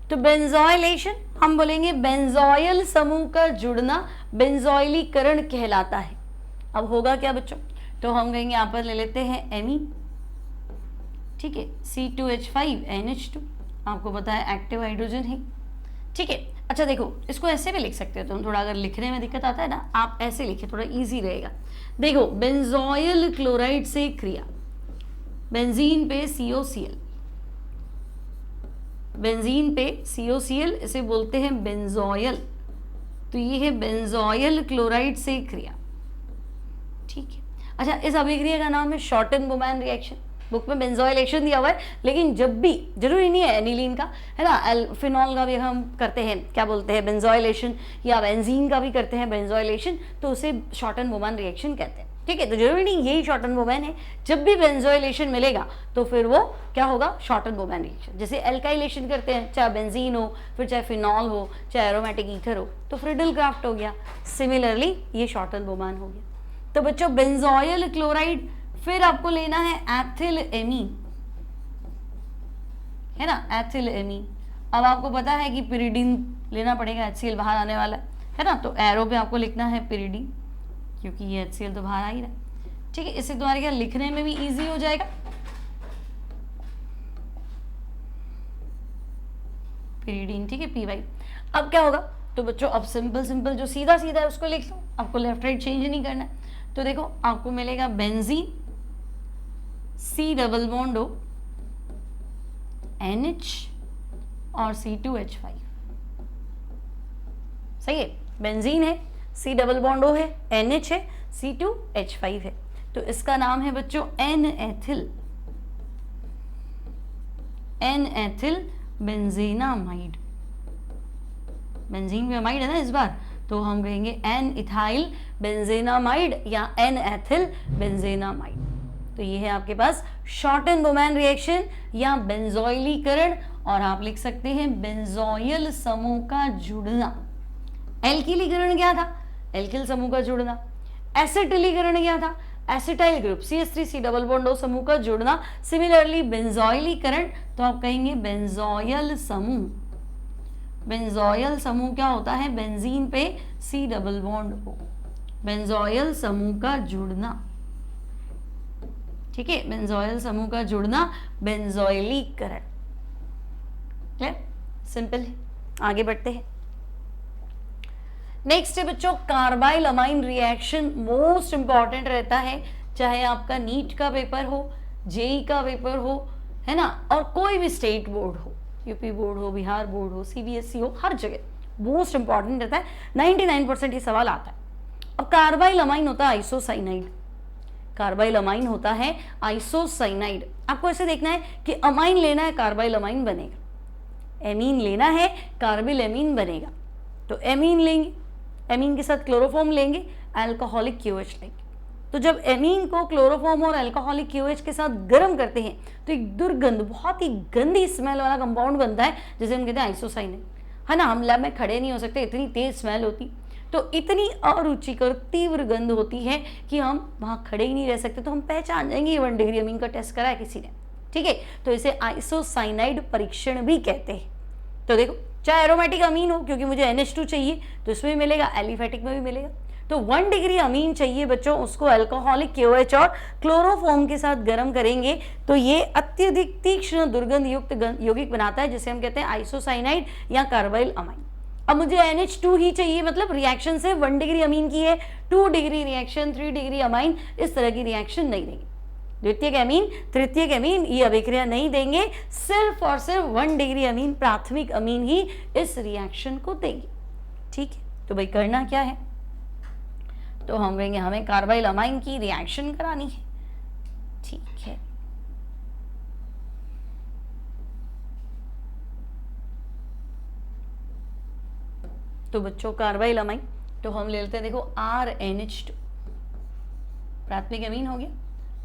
तो बेंजोइलेशन हम बोलेंगे बेंजोइल समूह का जुड़ना, बेंजोइलीकरण कहलाता है। अब होगा क्या बच्चों, तो हम कहेंगे यहाँ पर ले लेते हैं एमीन, ठीक है, C2H5NH2, आपको पता है एक्टिव हाइड्रोजन है। ठीक है, अच्छा देखो इसको ऐसे भी लिख सकते हो तुम, थोड़ा अगर लिखने में दिक्कत आता है ना, आप ऐसे लिखे थोड़ा इजी रहेगा। देखो बेंजोइल क्लोराइड से क्रिया, बेंजीन पे COCl, बेंजीन पे COCl, इसे बोलते हैं बेंजोयल। तो ये है बेंजोयल क्लोराइड से क्रिया, ठीक है। अच्छा, इस अभिक्रिया का नाम है शॉर्टन बोमैन रिएक्शन। बुक में बेंजोइलेशन दिया हुआ है, लेकिन जब भी, जरूरी नहीं है एनिलीन का, है ना, फिनॉल का भी हम करते हैं, क्या बोलते हैं, बेंजोइलेशन, या बेंजीन का भी करते हैं बेंजोइलेशन, तो उसे शॉर्टन बोमैन रिएक्शन कहते हैं, ठीक है। तो जरूरी नहीं यही शॉर्टन बोमैन है, जब भी बेंजोइलेशन मिलेगा तो फिर वो क्या होगा, शॉर्टन बोमैन रिएक्शन। जैसे एल्काइलेशन करते हैं, चाहे बेंजीन हो, फिर चाहे फिनॉल हो, चाहे एरोमेटिक ईथर हो, तो फ्रिडल क्राफ्ट हो गया। सिमिलरली ये शॉर्टन बोमैन हो गया। तो बच्चों बेंजोयल क्लोराइड, फिर आपको लेना है एथिल एमीन, है ना, एथिल एमीन। अब आपको पता है कि पिरिडीन लेना पड़ेगा, HCl बाहर आने वाला है ना, तो एरो पे आपको लिखना है पिरिडीन, क्योंकि ये HCl तो बाहर आ ही रहा है, ठीक है। इससे तुम्हारे क्या लिखने में भी इजी हो जाएगा। पिरिडीन, ठीक है, PY। अब क्या होगा, तो बच्चों अब सिंपल सिंपल जो सीधा सीधा है उसको लिख लो, आपको लेफ्ट राइट चेंज नहीं करना है। तो देखो आपको मिलेगा benzene, C double bond O, NH और C2H5, सही है। बेंजीन है, C डबल बॉन्ड O है, NH है, C2H5 है। तो इसका नाम है बच्चों N-एथिल, N-एथिल बेंजीनामाइड। बेंजीन भी अमाइड है ना इस बार, तो हम कहेंगे N-इथाइल बेंजीनामाइड या N-एथिल बेंजीनामाइड। तो ये है आपके पास शॉर्टन बोमैन रिएक्शन या बेंजोइलीकरण, और आप लिख सकते हैं बेंजोयल समूह का जुड़ना। एल्किलीकरण क्या था, एल्किल समूह का जुड़ना। एसिटिलीकरण क्या था, acetyl group CH3C double bond O समूह का जुड़ना। सिमिलरली बेंजोइलीकरण, तो आप कहेंगे बेंजोयल समूह। बेंजोयल समूह क्या होता है, बेंजीन पे C double bond O, benzoyl समूह का जुड़ना, ठीक है। बेंजोयल समूह का जुड़ना, बेंजोइलीकरण। क्लियर, सिंपल है। आगे बढ़ते हैं। नेक्स्ट है बच्चों carbyl amine reaction, most important रहता है, चाहे आपका नीट का पेपर हो, जेई का पेपर हो, है ना, और कोई भी स्टेट बोर्ड हो, यूपी बोर्ड हो, बिहार बोर्ड हो, CBSE हो, हर जगह मोस्ट इंपॉर्टेंट रहता है। 99% ये सवाल आता है। अब कार्बाइल अमाइन होता है आइसोसाइनाइड, कार्बाइल अमाइन होता है आइसोसाइनाइड। आपको ऐसे देखना है कि अमाइन लेना है, कार्बाइल अमाइन बनेगा, एमीन लेना है, कार्बिल एमीन बनेगा। तो एमीन लेंगे, एमीन के साथ क्लोरोफॉर्म लेंगे, अल्कोहलिक QH लेंगे। तो जब एमीन को क्लोरोफॉर्म और अल्कोहलिक QH के साथ गर्म करते हैं तो एक दुर्गंध, बहुत ही गंदी स्मेल वाला कंपाउंड बनता है, जिसे हम कहते हैं आइसोसाइनाइड, है ना। हम लैब में खड़े नहीं हो सकते, इतनी तेज स्मेल होती, तो इतनी अरुचिकर तीव्र गंध होती है कि हम वहाँ खड़े ही नहीं रह सकते। तो हम पहचान जाएंगे ये 1 डिग्री अमीन का टेस्ट करा है किसी ने, ठीक है। तो इसे आइसोसाइनाइड परीक्षण भी कहते हैं। तो देखो, चाहे एरोमेटिक अमीन हो, क्योंकि मुझे NH2 चाहिए तो इसमें भी मिलेगा, एलिफेटिक में भी मिलेगा। तो 1 डिग्री अमीन चाहिए बच्चों, उसको अल्कोहलिक KOH और क्लोरोफॉर्म के साथ गर्म करेंगे तो ये अत्यधिक तीक्ष्ण दुर्गंध युक्त यौगिक बनाता है, जिसे हम कहते हैं आइसोसाइनाइड या कार्बाइल अमाइन। अब मुझे NH2 ही चाहिए, मतलब रिएक्शन से 1 डिग्री अमीन की है, 2 डिग्री रिएक्शन, 3 डिग्री अमाइन, इस तरह की रिएक्शन नहीं देंगे। द्वितीयक अमीन, तृतीयक अमीन ये अभिक्रिया नहीं देंगे, सिर्फ और सिर्फ 1 डिग्री अमीन, प्राथमिक अमीन ही इस रिएक्शन को देंगे, ठीक है। तो भाई करना क्या है, तो हम कहेंगे हमें कार्बाइल अमाइन की रिएक्शन करानी है, ठीक है। तो बच्चों कार्बाइल अमाइन, तो हम ले लेते हैं, देखो RNH2, प्राथमिक अमीन हो गया,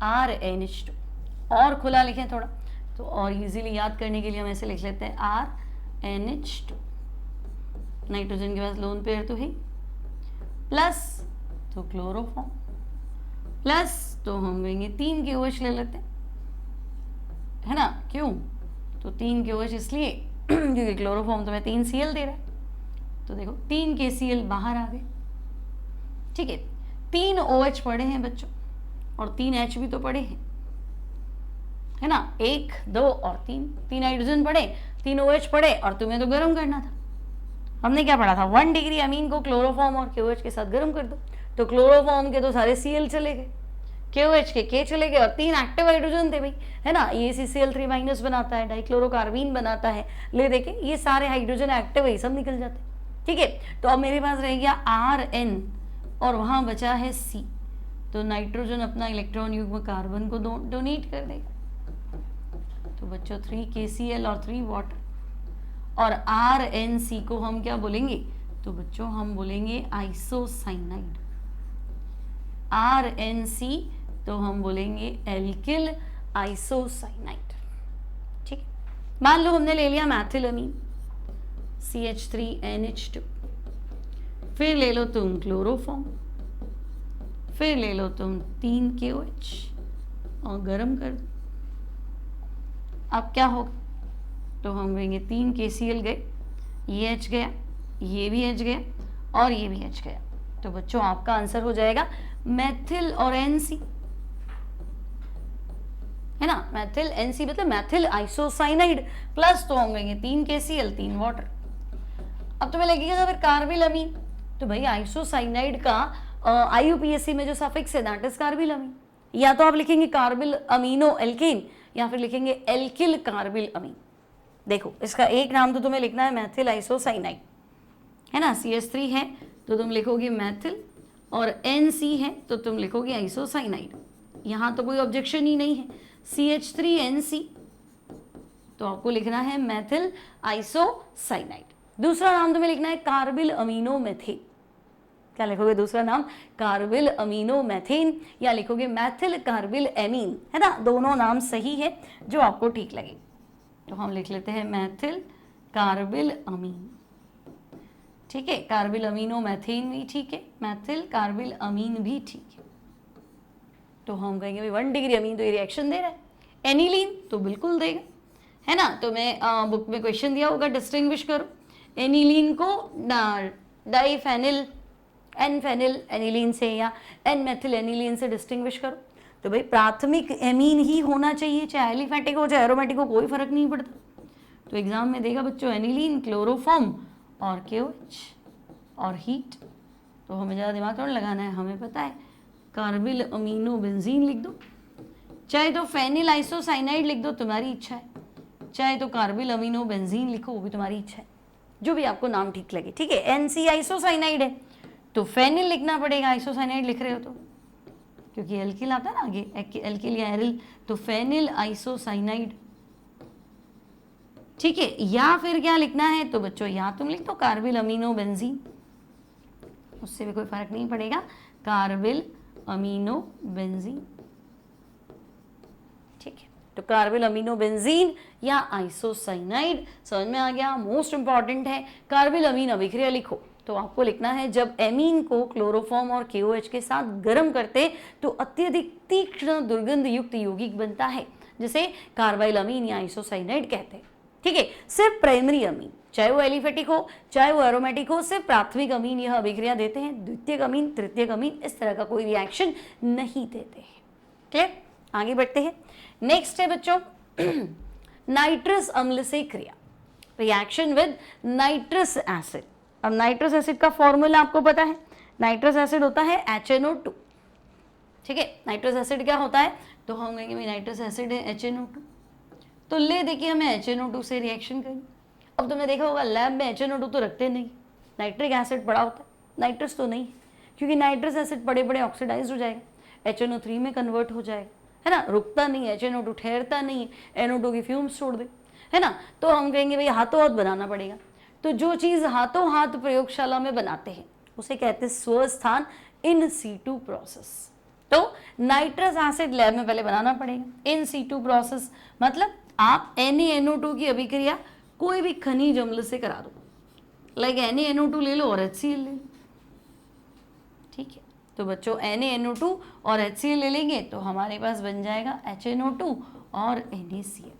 RNH2, और खुला लिखें थोड़ा तो और इजीली याद करने के लिए हम ऐसे लिख लेते हैं RNH2, नाइट्रोजन के पास लोन पेयर तो है, प्लस तो क्लोरोफॉर्म, प्लस तो हम कहेंगे 3 KOH ले लेते हैं, है ना। क्यों, तो 3 KOH इसलिए क्योंकि क्लोरोफॉर्म तो मैं 3 Cl दे रहा है, तो देखो 3 KCl बाहर आ गए, ठीक है। 3 OH पड़े हैं बच्चों और 3 H भी तो पड़े हैं, है ना, 1, 2 और 3 हाइड्रोजन पड़े, 3 OH पड़े, और तुम्हें तो गर्म करना था। हमने क्या पढ़ा था, 1 डिग्री अमीन को क्लोरोफॉर्म और KOH के साथ गर्म कर दो, तो क्लोरोफॉर्म के तो सारे Cl चले गए, KOH के चले गए और 3 एक्टिव हाइड्रोजन थे भाई, है ना, ये CCl3 माइनस बनाता है, डाइक्लोरोकार्बीन बनाता है, ले देखे ये सारे हाइड्रोजन एक्टिव है, सब निकल जाते हैं। ठीक है, तो अब मेरे पास रह गया RN और वहां बचा है C, तो नाइट्रोजन अपना इलेक्ट्रॉन युग्म कार्बन को डोनेट कर देगा। तो बच्चों 3 KCl और 3 वाटर, और RNC को हम क्या बोलेंगे, तो बच्चों हम बोलेंगे आइसोसाइनाइड। RNC तो हम बोलेंगे एल्किल आइसोसाइनाइड। ठीक है, मान लो हमने ले लिया मैथिलअमीन CH3NH2, फिर ले लो तुम क्लोरोफॉर्म, फिर ले लो तुम 3 KOH और गर्म कर दो। अब क्या होगा, तो हम कहेंगे 3 KCl गए, ये H गया, ये भी H गया और ये भी H गया। तो बच्चों आपका आंसर हो जाएगा मैथिल और NC, है ना, मैथिल NC मतलब मैथिल आइसोसाइनाइड, प्लस तो हम कहेंगे 3 KCl 3 वाटर। अब तुम्हें लगेगा फिर कार्बिल अमीन, तो भाई आइसोसाइनाइड का IUPAC में जो सफिक्स है दैट इज कार्बिल अमीन, या तो आप लिखेंगे कार्बिल अमीनो एल्केन या फिर लिखेंगे एल्किल कार्बिल अमीन। देखो इसका एक नाम तो तुम्हें लिखना है मैथिल आइसोसाइनाइड, है ना, CH3 है तो तुम लिखोगे मैथिल, और NC है तो तुम लिखोगे आइसोसाइनाइड। यहाँ तो कोई ऑब्जेक्शन ही नहीं है, CH3NC तो आपको लिखना है मैथिल आइसोसाइनाइड। दूसरा नाम तुम्हें लिखना है कार्बिल अमीनो मेथेन। क्या लिखोगे दूसरा नाम, कार्बिल अमीनो मेथेन, या लिखोगे मैथिल कार्बिल एमीन, है ना, दोनों नाम सही है जो आपको ठीक लगे। तो हम लिख लेते हैं मैथिल कार्बिल अमीन। ठीक है, कार्बिल अमीनो मेथेन भी ठीक है, मैथिल कार्बिल अमीन भी ठीक है। तो हम कहेंगे भाई 1 डिग्री अमीन तो ये रिएक्शन दे रहा है, एनिलीन तो बिल्कुल देगा, है ना। तो मैं बुक में क्वेश्चन दिया होगा, डिस्टिंग्विश करो एनिलीन को डाइफेनिल एन फेनिल एनिलीन से या एन मेथिल एनिलीन से डिस्टिंग्विश करो। तो भाई प्राथमिक एमीन ही होना चाहिए, चाहे एलिफेटिक हो चाहे एरोमेटिक हो, कोई फर्क नहीं पड़ता। तो एग्जाम में देगा बच्चों एनिलीन, क्लोरोफॉर्म और KOH और हीट। तो हमें ज़्यादा दिमाग थोड़ा लगाना है, हमें पता है कार्बिल अमीनो बेंजीन लिख दो, चाहे तो फेनिल आइसोसाइनाइड लिख दो, तुम्हारी इच्छा है, चाहे तो कार्बिल अमीनो बेंजीन लिखो, वो भी तुम्हारी इच्छा है, जो भी आपको नाम ठीक लगे। ठीक है, NC आइसोसाइनाइड है तो फेनिल लिखना पड़ेगा, आइसोसाइनाइड लिख रहे हो तो, क्योंकि एल्किल आता है ना आगे, एल्किल या एरिल, तो फेनिल आइसोसाइनाइड। ठीक है, या फिर क्या लिखना है, तो बच्चों या तुम लिख दो कार्बिल अमीनो बेंजीन, उससे भी कोई फर्क नहीं पड़ेगा, कार्बिल अमीनो बेंजीन। ठीक है, तो कार्बिल अमीनो बेंजीन या आइसोसाइनाइड समझ में आ गया। मोस्ट इंपॉर्टेंट है कार्बिल अमीन अभिक्रिया लिखो, तो आपको लिखना है जब एमीन को क्लोरोफॉर्म और KOH के साथ गर्म करते तो अत्यधिक तीक्ष्ण दुर्गंध युक्त यौगिक बनता है, जिसे कार्बाइल अमीन या आइसोसाइनाइड कहते हैं। ठीक है, सिर्फ प्राइमरी अमीन, चाहे वो एलिफेटिक हो चाहे वो एरोमेटिक हो, सिर्फ प्राथमिक अमीन यह अभिक्रिया देते हैं, द्वितीयक अमीन तृतीयक अमीन इस तरह का कोई रिएक्शन नहीं देते हैं। क्लियर, आगे बढ़ते हैं। नेक्स्ट है बच्चों नाइट्रस अम्ल से क्रिया, रिएक्शन विद नाइट्रस एसिड। अब नाइट्रस एसिड का फॉर्मूला आपको पता है, नाइट्रस एसिड होता है HNO2। ठीक है, नाइट्रस एसिड क्या होता है, तो हम कहेंगे नाइट्रस एसिड है HNO2, तो ले देखिए हमें HNO2 से रिएक्शन करेंगे। अब तुमने देखा होगा लैब में HNO2 तो रखते नहीं, नाइट्रिक एसिड पड़ा होता है, नाइट्रस तो नहीं, क्योंकि नाइट्रस एसिड बड़े बड़े ऑक्सीडाइज हो जाएगा, HNO3 में कन्वर्ट हो जाएगा, है ना, रुकता नहीं है, HNO2 ठहरता नहीं है, NO2 की फ्यूम्स छोड़ दे, है ना। तो हम कहेंगे भाई हाथों हाथ बनाना पड़ेगा। तो जो चीज़ हाथों हाथ प्रयोगशाला में बनाते हैं उसे कहते हैं स्वस्थान इन सीटू प्रोसेस। तो नाइट्रस एसिड लैब में पहले बनाना पड़ेगा। इन सीटू प्रोसेस मतलब आप NaNO2 की अभिक्रिया कोई भी खनिज अम्ल से करा दो, लाइक NaNO2 ले लो और HCl ले लो। ठीक है, तो बच्चों NaNO2 और HCl ले लेंगे तो हमारे पास बन जाएगा HNO2 और NaCl।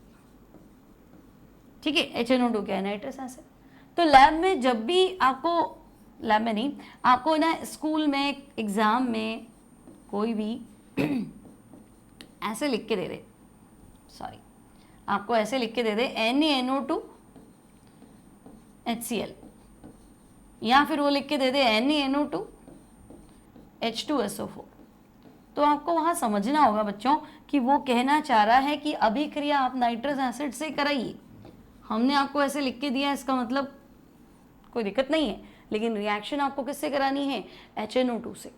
ठीक है, HNO2 क्या है, नाइट्रस एसिड। तो लैब में जब भी आपको, लैब में नहीं, आपको ना स्कूल में एग्जाम में कोई भी ऐसे लिख के दे दे, सॉरी आपको ऐसे लिख के दे दे NaNO2 HCl, या फिर वो लिख के दे दे NaNO2 H2SO4, तो आपको वहाँ समझना होगा बच्चों कि वो कहना चाह रहा है कि अभिक्रिया आप नाइट्रस एसिड से कराइए। हमने आपको ऐसे लिख के दिया, इसका मतलब कोई दिक्कत नहीं है, लेकिन रिएक्शन आपको किससे करानी है? HNO2 से।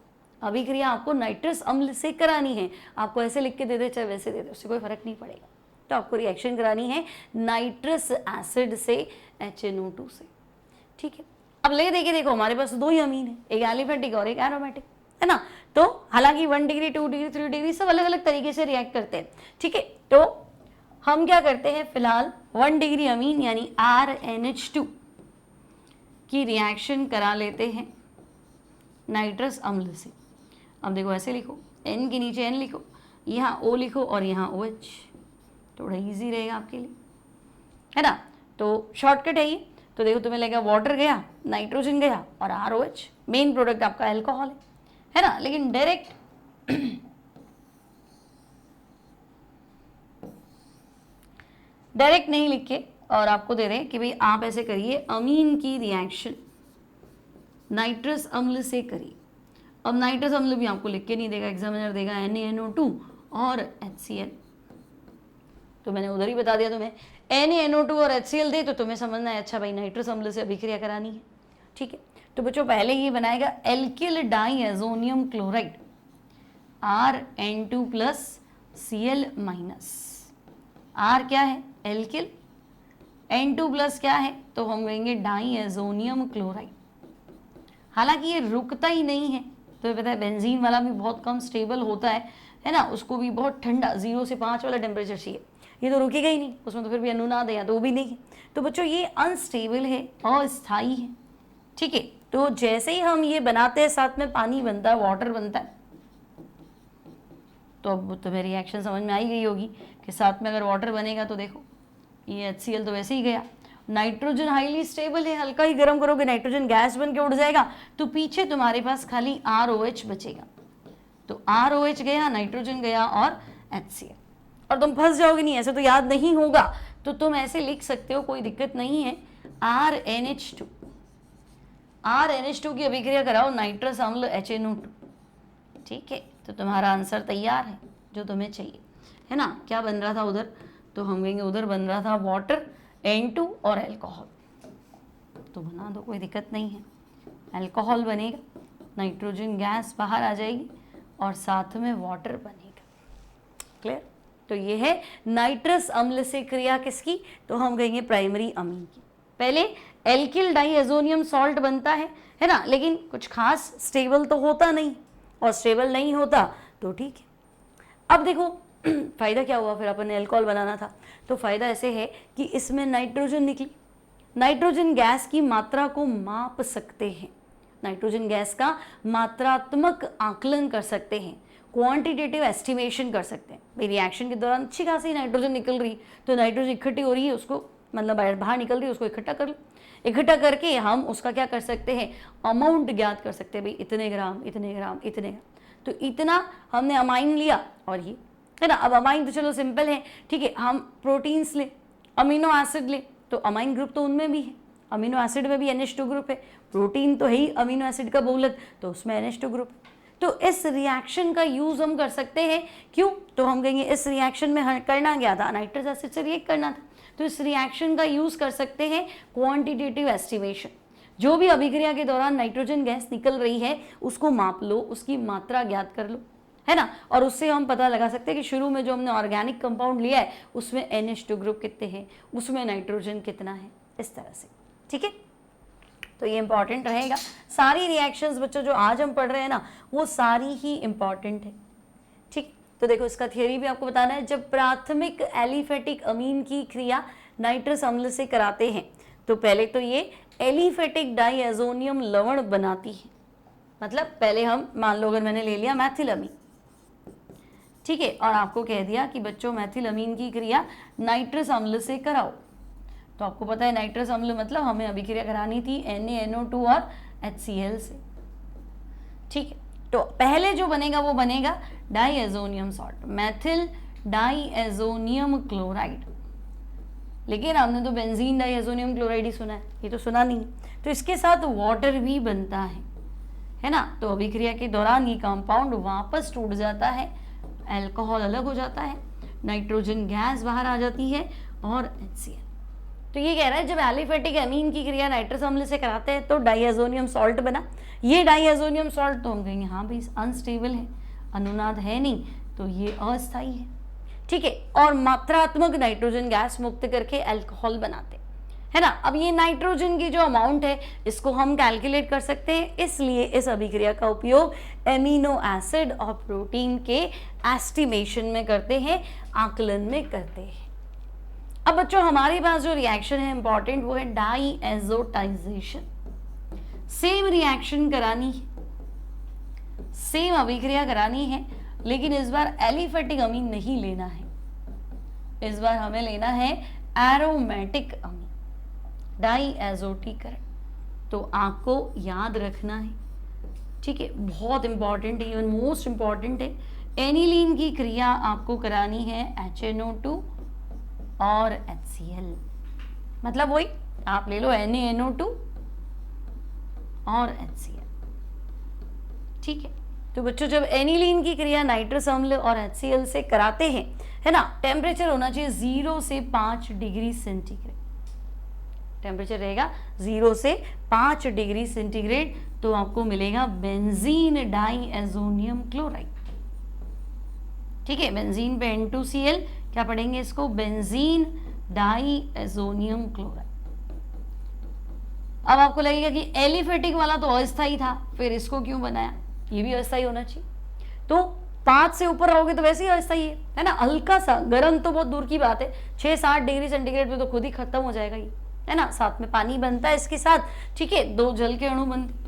अभिक्रिया आपको नाइट्रस अम्ल से करानी है। आपको ऐसे लिख के दे दे चाहे वैसे दे दे, उससे कोई फर्क नहीं पड़ेगा। तो आपको रिएक्शन करानी है नाइट्रस एसिड से HNO2 से, ठीक है। अब ले देखिए, देखो हमारे पास दो ही अमीन है, एक एलिफेटिक और एक एरोमेटिक, है ना। तो हालांकि 1 डिग्री 2 डिग्री 3 डिग्री सब अलग अलग तरीके से रिएक्ट करते हैं, ठीक है। तो हम क्या करते हैं, फिलहाल 1 डिग्री अमीन यानी RNH2 की रिएक्शन करा लेते हैं नाइट्रस अम्ल से। अब देखो ऐसे लिखो, N के नीचे N लिखो, यहाँ O लिखो और यहाँ OH, थोड़ा इजी रहेगा आपके लिए, है ना। तो शॉर्टकट है ये। तो देखो तुम्हें लगेगा वाटर गया, नाइट्रोजन गया और ROH, मेन प्रोडक्ट आपका अल्कोहल है ना। लेकिन डायरेक्ट नहीं लिख के और आपको दे रहे हैं कि भाई आप ऐसे करिए, अमीन की रिएक्शन नाइट्रस अम्ल से करिए। अब नाइट्रस अम्ल भी आपको लिख के नहीं देगा, एग्जामिनर देगा NaNO2 और HCl। तो मैंने उधर ही बता दिया तुम्हें, NaNO2 और HCl दे तो तुम्हें समझना है अच्छा भाई नाइट्रस अम्ल से अभिक्रिया करानी है, ठीक है। तो बच्चों पहले ये बनाएगा alkyl diazonium chloride RN2 plus Cl minus. R क्या है? एल्किल। N2 प्लस क्या है? तो हम कहेंगे डाइएजोनियम क्लोराइड। हालांकि ये रुकता ही नहीं है, तो पता है बेंजीन वाला भी बहुत कम स्टेबल होता है ना, उसको भी बहुत ठंडा 0 से 5 वाला टेम्परेचर चाहिए। ये तो रुकेगा ही नहीं, उसमें तो फिर भी अनुनाद है, तो वो भी नहीं है। तो बच्चों ये अनस्टेबल है, अस्थाई है, ठीक है। तो जैसे ही हम ये बनाते हैं, साथ में पानी बनता है, वाटर बनता है, तो अब तुम्हें रिएक्शन समझ में आई गई होगी कि साथ में अगर वाटर बनेगा तो देखो ये HCl तो वैसे ही गया। नाइट्रोजन हाईली स्टेबल है, हल्का ही गर्म करोगे नाइट्रोजन गैस बन के उड़ जाएगा, तो पीछे तुम्हारे पास खाली ROH बचेगा। तो ROH गया, नाइट्रोजन गया और HCl, और तुम फंस जाओगे नहीं, ऐसे तो याद नहीं होगा, तो तुम ऐसे लिख सकते हो, कोई दिक्कत नहीं है। RNH2 की अभिक्रिया कराओ नाइट्रस अम्ल HNO2, ठीक है। तो तुम्हारा आंसर तैयार है जो तुम्हें चाहिए, है ना। क्या बन रहा था उधर? तो हम कहेंगे उधर बन रहा था वाटर, N2 और अल्कोहल, तो बना दो, कोई दिक्कत नहीं है। अल्कोहल बनेगा, नाइट्रोजन गैस बाहर आ जाएगी और साथ में वाटर बनेगा। क्लियर? तो ये है नाइट्रस अम्ल से क्रिया किसकी? तो हम कहेंगे प्राइमरी अमीन की। पहले एल्किल डाइएजोनियम सॉल्ट बनता है ना, लेकिन कुछ खास स्टेबल तो होता नहीं, और स्टेबल नहीं होता तो ठीक है। अब देखो फायदा क्या हुआ, फिर अपन ने अल्कोहल बनाना था, तो फायदा ऐसे है कि इसमें नाइट्रोजन निकली, नाइट्रोजन गैस की मात्रा को माप सकते हैं, नाइट्रोजन गैस का मात्रात्मक आकलन कर सकते हैं, क्वांटिटेटिव एस्टिमेशन कर सकते हैं। भाई रिएक्शन के दौरान अच्छी खासी नाइट्रोजन निकल रही, तो नाइट्रोजन इकट्ठी हो रही है, उसको मतलब बाहर निकल रही है, उसको इकट्ठा कर लो, इकट्ठा करके हम उसका क्या कर सकते हैं, अमाउंट ज्ञात कर सकते हैं, भाई इतने ग्राम इतने ग्राम इतने ग्राम, तो इतना हमने अमाइन लिया, और ये है ना। अब अमाइन तो चलो सिंपल है, ठीक है। हम प्रोटीन्स ले, अमीनो एसिड ले, तो अमाइन ग्रुप तो उनमें भी है, अमीनो एसिड में भी NH2 ग्रुप है, प्रोटीन तो है ही अमीनो एसिड का बहुलक, तो उसमें NH2 ग्रुप। तो इस रिएक्शन का यूज हम कर सकते हैं, क्यों? तो हम कहेंगे इस रिएक्शन में करना क्या था, नाइट्रस एसिड से रिएक्ट करना था, तो इस रिएक्शन का यूज कर सकते हैं क्वांटिटेटिव एस्टिमेशन। जो भी अभिक्रिया के दौरान नाइट्रोजन गैस निकल रही है उसको माप लो, उसकी मात्रा ज्ञात कर लो, है ना, और उससे हम पता लगा सकते हैं कि शुरू में जो हमने ऑर्गेनिक कंपाउंड लिया है उसमें NH2 ग्रुप कितने हैं, उसमें नाइट्रोजन कितना है, इस तरह से, ठीक है। तो ये इंपॉर्टेंट रहेगा। सारी रिएक्शंस बच्चों जो आज हम पढ़ रहे हैं ना, वो सारी ही इंपॉर्टेंट है, ठीक। तो देखो इसका थियरी भी आपको बताना है। जब प्राथमिक एलिफेटिक अमीन की क्रिया नाइट्रस अम्ल से कराते हैं, तो पहले तो ये एलिफेटिक डाइएजोनियम लवण बनाती है। मतलब पहले हम मान लो अगर मैंने ले लिया मैथिल अमीन, ठीक है, और आपको कह दिया कि बच्चों मैथिल अमीन की क्रिया नाइट्रस अम्ल से कराओ, तो आपको पता है नाइट्रस अम्ल मतलब हमें अभिक्रिया करानी थी NaNO2 और HCl से, ठीक है। तो पहले जो बनेगा वो बनेगा diazonium salt, Maithil diazonium chloride. लेकिन हमने तो बेंजीन डाइएजोनियम क्लोराइड ही सुना है, ये तो सुना नहीं। तो इसके साथ वाटर भी बनता है है ना। तो अभिक्रिया के दौरान ये कंपाउंड वापस टूट जाता है, अल्कोहल अलग हो जाता है, नाइट्रोजन गैस बाहर आ जाती है और HCl। तो ये कह रहा है जब एलिफेटिक एमीन की क्रिया नाइट्रस अम्ल से कराते हैं तो डाइएजोनियम सॉल्ट बना। ये डाइएजोनियम सॉल्ट तो हम कहेंगे हाँ भाई अनस्टेबल है, अनुनाद है नहीं, तो ये अस्थायी है, ठीक है, और मात्रात्मक नाइट्रोजन गैस मुक्त करके अल्कोहल बनाते, है ना। अब ये नाइट्रोजन की जो अमाउंट है इसको हम कैलकुलेट कर सकते हैं, इसलिए इस अभिक्रिया का उपयोग एमिनो एसिड और प्रोटीन के एस्टिमेशन में करते हैं, आकलन में करते हैं। अब बच्चों हमारे पास जो रिएक्शन है इंपॉर्टेंट वो है डाईएजोटाइजेशन। सेम रिएक्शन करानी है, सेम अभिक्रिया करानी है, लेकिन इस बार एलिफेटिक अमीन नहीं लेना है, इस बार हमें लेना है एरोमेटिक अमीन, डाईएजोटीकरण। तो आपको याद रखना है, ठीक है, बहुत इंपॉर्टेंट है, इवन मोस्ट इंपॉर्टेंट है। एनिलीन की क्रिया आपको करानी है HNO2 और HCl, मतलब वही आप ले लो NaNO2 और HCl, ठीक है। तो बच्चों जब एनिलीन की क्रिया नाइट्रस अम्ल और HCl से कराते हैं, है ना, टेम्परेचर होना चाहिए 0 से 5 डिग्री सेंटीग्रेड, टेम्परेचर रहेगा 0 से 5 डिग्री सेंटीग्रेड, तो आपको मिलेगा बेंजीन डाईएजोनियम क्लोराइड, ठीक है। बेंजीन पे N2Cl, क्या पढ़ेंगे इसको, बेंजीन डाईएजोनियम क्लोराइड। अब आपको लगेगा कि एलिफेटिक वाला तो अस्थायी था, फिर इसको क्यों बनाया, ये भी अस्थायी होना चाहिए। तो 5 से ऊपर रहोगे तो वैसे ही अस्थायी है ना, हल्का सा गर्म तो बहुत दूर की बात है, 6-7 डिग्री सेंटीग्रेड पे तो खुद ही खत्म हो जाएगा ये, है ना। साथ में पानी बनता है इसके साथ, ठीक है, 2 जल के अणु बनते,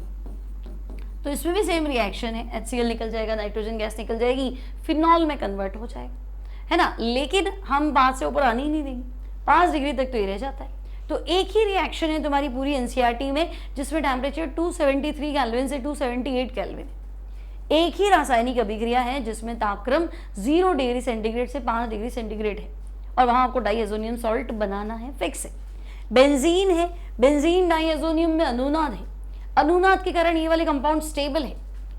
तो इसमें भी सेम रिएक्शन है, HCl निकल जाएगा, नाइट्रोजन गैस निकल जाएगी, फिनॉल में कन्वर्ट हो जाएगा, है ना। लेकिन हम 5 से ऊपर आने ही नहीं देंगे, 5 डिग्री तक तो ये रह जाता है। तो एक ही रिएक्शन है तुम्हारी पूरी NCERT में जिसमें टेम्परेचर 273 केल्विन से 278 केल्विन, एक ही रासायनिक अभिक्रिया है जिसमें तापक्रम 0 डिग्री सेंटीग्रेड से 5 डिग्री सेंटीग्रेड है, और वहां आपको डाईएजोनियम सॉल्ट बनाना है, फिक्स है। बेंजीन है, बेंजीन डाईएजोनियम में अनुनाद है, अनुनाद के कारण ये वाले कंपाउंड स्टेबल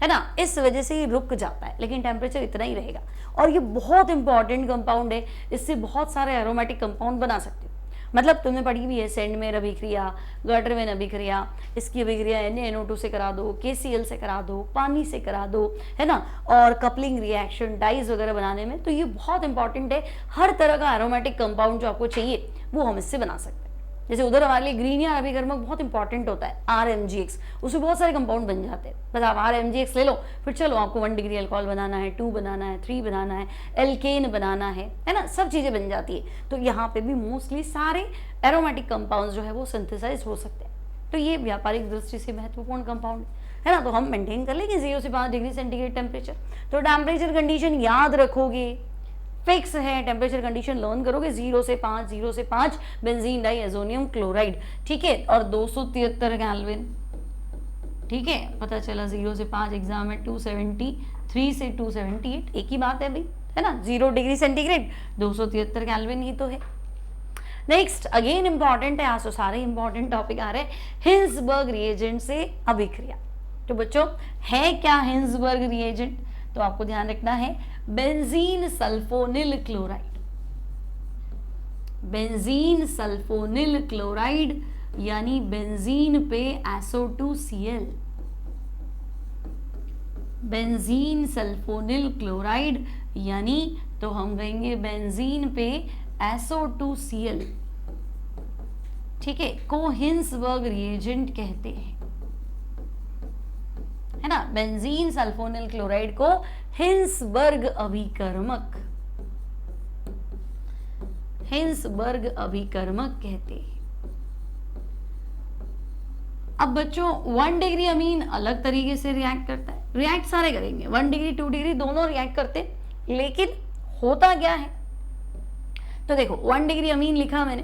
है ना, इस वजह से ये रुक जाता है, लेकिन टेम्परेचर इतना ही रहेगा, और ये बहुत इंपॉर्टेंट कंपाउंड है, इससे बहुत सारे एरोमेटिक कंपाउंड बना सकते हो। मतलब तुमने पढ़ी भी है सेंडमेयर अभिक्रिया, गर्टरवेन अभिक्रिया, इसकी अभिक्रिया NaNO2 से करा दो, KCl से करा दो, पानी से करा दो, है ना, और कपलिंग रिएक्शन, डाइज वगैरह बनाने में, तो ये बहुत इंपॉर्टेंट है। हर तरह का एरोमेटिक कंपाउंड जो आपको चाहिए वो हम इससे बना सकते हैं। जैसे उधर हमारे लिए ग्रीनियर अभिकर्मक बहुत इंपॉर्टेंट होता है, RMGX, उसमें बहुत सारे कंपाउंड बन जाते हैं, बस आप RMGX ले लो, फिर चलो आपको 1 डिग्री अल्कोहल बनाना है, 2 बनाना है, 3 बनाना है, एल्केन बनाना है ना, सब चीज़ें बन जाती है। तो यहाँ पे भी मोस्टली सारे एरोमेटिक कंपाउंड जो है वो सिंथेसाइज हो सकते हैं, तो ये व्यापारिक दृष्टि से महत्वपूर्ण कंपाउंड है ना। तो हम मेंटेन कर लेंगे 0 से 5 डिग्री सेंटीग्रेड टेम्परेचर। तो टेम्परेचर कंडीशन याद रखोगे, फिक्स है, टेम्परेचर कंडीशन लर्न करोगे 0 से 5 बेंजीन डाईएजोनियम क्लोराइड, ठीक है, और 273 केल्विन, ठीक है, पता चला 0 से 5 एग्जाम में 273 से 278, एक ही बात है भाई, है ना, 0 डिग्री सेंटीग्रेड 273 केल्विन ही तो है। नेक्स्ट अगेन इंपॉर्टेंट है, आज तो सारे इंपॉर्टेंट टॉपिक आ रहे हैं, हिंसबर्ग रिएजेंट से अभिक्रिया। तो बच्चों है क्या हिंसबर्ग रिएजेंट, तो आपको ध्यान रखना है benzene sulphonyl chloride, benzene sulphonyl chloride यानी बेंजीन पे SO2Cl, बेंजीन सल्फोनिल क्लोराइड यानी तो हम कहेंगे बेंजीन पे SO2Cl, ठीक है, को हिंसबर्ग रिएजेंट कहते हैं, है ना। बेंजीन सल्फोनिल क्लोराइड को हिंसबर्ग अभिकर्मक, हिंसबर्ग अभिकर्मक कहते हैं। अब बच्चों 1 डिग्री अमीन अलग तरीके से रिएक्ट करता है, रिएक्ट सारे करेंगे, 1 डिग्री 2 डिग्री दोनों रिएक्ट करते, लेकिन होता क्या है, तो देखो 1 डिग्री अमीन लिखा मैंने,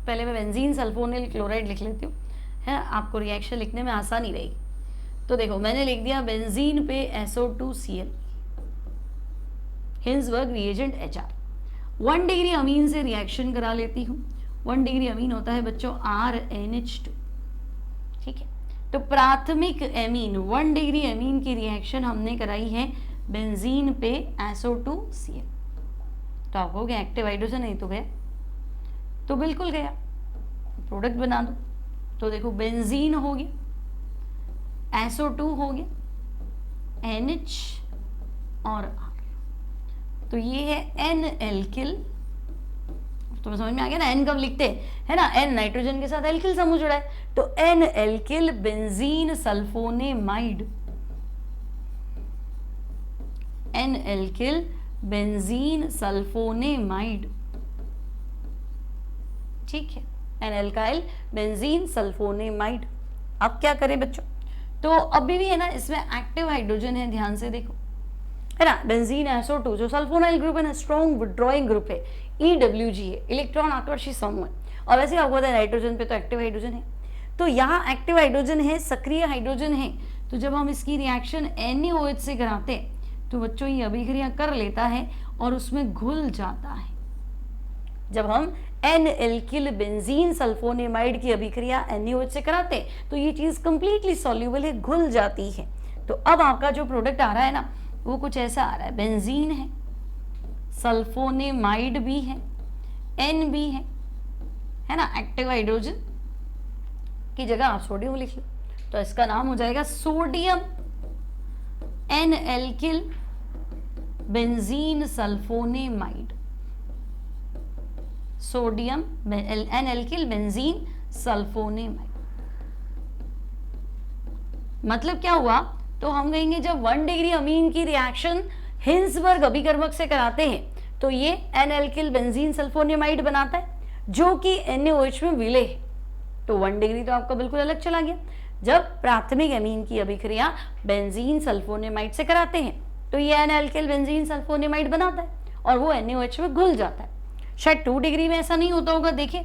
पहले मैं बेंजीन सल्फोनिल क्लोराइड लिख लेती हूँ, है, आपको रिएक्शन लिखने में आसानी रहेगी। तो देखो मैंने लिख दिया बेंजीन पे SO2Cl, Hinsberg reagent HR। 1 degree amine से रिएक्शन करा लेती हूँ, 1 डिग्री अमीन होता है बच्चों RNH2, ठीक है, तो प्राथमिक एमीन 1 डिग्री एमीन की रिएक्शन हमने कराई है बेंजीन पे SO2Cl। तो आप कहोगे एक्टिव हाइड्रोजन नहीं तो गया, तो बिल्कुल गया, प्रोडक्ट बना दो। तो देखो बेंजीन हो गया, SO2 हो गया, NH और R, तो ये है N एल्किल। तो समझ में आ गया ना, N कब लिखते है ना, N नाइट्रोजन के साथ एल्किल समूह जुड़ा है, तो N alkyl benzene sulphonamide, N alkyl benzene sulphonamide, ठीक है, N एल्काइल बेंजीन सल्फोनेमाइड। अब क्या करें बच्चों, तो अभी भी है ना इसमें एक्टिव हाइड्रोजन है, ध्यान से देखो, है ना, बेंजीन SO2 जो सल्फोनाइल ग्रुप है ना, स्ट्रॉन्ग विड्रॉइंग ग्रुप है, EWG है, इलेक्ट्रॉन आकर्षी समूह है, और वैसे आपको पता है नाइट्रोजन पे तो एक्टिव हाइड्रोजन है, तो यहाँ एक्टिव हाइड्रोजन है, सक्रिय हाइड्रोजन है, तो जब हम इसकी रिएक्शन NaOH से कराते हैं तो बच्चों ये अभिक्रिया कर लेता है और उसमें घुल जाता है। जब हम N एल्किल बेंजीन सल्फोनेमाइड की अभिक्रिया NaOH से कराते हैं तो ये चीज कंप्लीटली सॉल्युबल है, घुल जाती है। तो अब आपका जो प्रोडक्ट आ रहा है ना वो कुछ ऐसा आ रहा है, बेंजीन है, सल्फोनेमाइड भी है, N भी है ना, एक्टिव हाइड्रोजन की जगह आप सोडियम लिख लो, तो इसका नाम हो जाएगा sodium N alkyl benzene sulphonamide, sodium N alkyl benzene sulphonamide. मतलब क्या हुआ, तो हम कहेंगे जब 1 डिग्री अमीन की रिएक्शन हिंसबर्ग अभिकर्मक से कराते हैं तो ये N एल्किल बेंजीन सल्फोनेमाइड बनाता है जो कि NaOH में विलय है, तो 1 डिग्री तो आपका बिल्कुल अलग चला गया। जब प्राथमिक अमीन की अभिक्रिया बेंजीन सल्फोनेमाइड से कराते हैं तो ये N एल्किल बेंजीन सल्फोनेमाइड बनाता है और वो NaOH में घुल जाता है। शायद 2 डिग्री में ऐसा नहीं होता होगा, देखें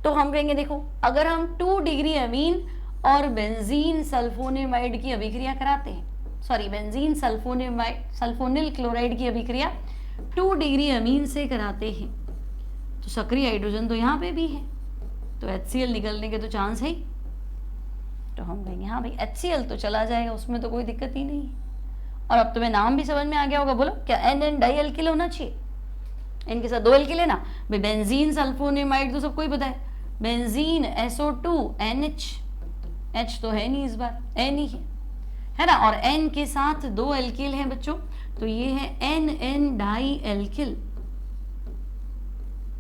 तो हम कहेंगे देखो अगर हम 2 डिग्री अमीन और बेंजीन सल्फोनेमाइड की अभिक्रिया कराते हैं, सॉरी बेंजीन सल्फोनिल क्लोराइड की अभिक्रिया 2 डिग्री अमीन से कराते हैं तो सक्रिय हाइड्रोजन तो यहाँ पे भी है, तो HCl निकलने के तो चांस है ही, तो हम कहेंगे हाँ भाई HCl तो चला जाएगा, उसमें तो कोई दिक्कत ही नहीं है। और अब तुम्हें नाम भी समझ में आ गया होगा, बोलो क्या NN डाई एल्किल होना चाहिए, इनके साथ 2 एल्किल है ना भाई, बेंजीन सल्फोनेमाइड तो सबको ही पता है, बेंजीन SO2 NH, H तो है नहीं इस बार, N ही है ना, और N के साथ 2 एल्किल हैं बच्चों, तो ये है NN di alkyl,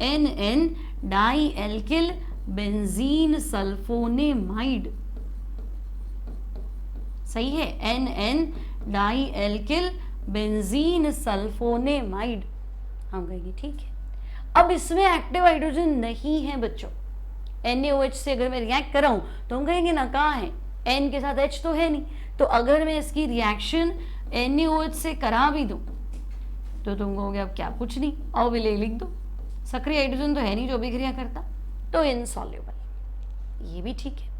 NN di alkyl benzene sulphonamide, सही है, NN di alkyl benzene sulphonamide. हम कहेंगे ठीक है। अब इसमें एक्टिव हाइड्रोजन नहीं है बच्चों, NaOH से अगर मैं रिएक्ट कर रहा हूं तो हम कहेंगे ना कहाँ है, N के साथ H तो है नहीं, तो अगर मैं इसकी रिएक्शन NaOH से करा भी दूं तो तुम कहोगे अब क्या, कुछ नहीं, अविलय लिख दो, सक्रिय हाइड्रोजन तो है नहीं जो अभिक्रिया करता, तो इनसॉल्युबल, ये भी ठीक है।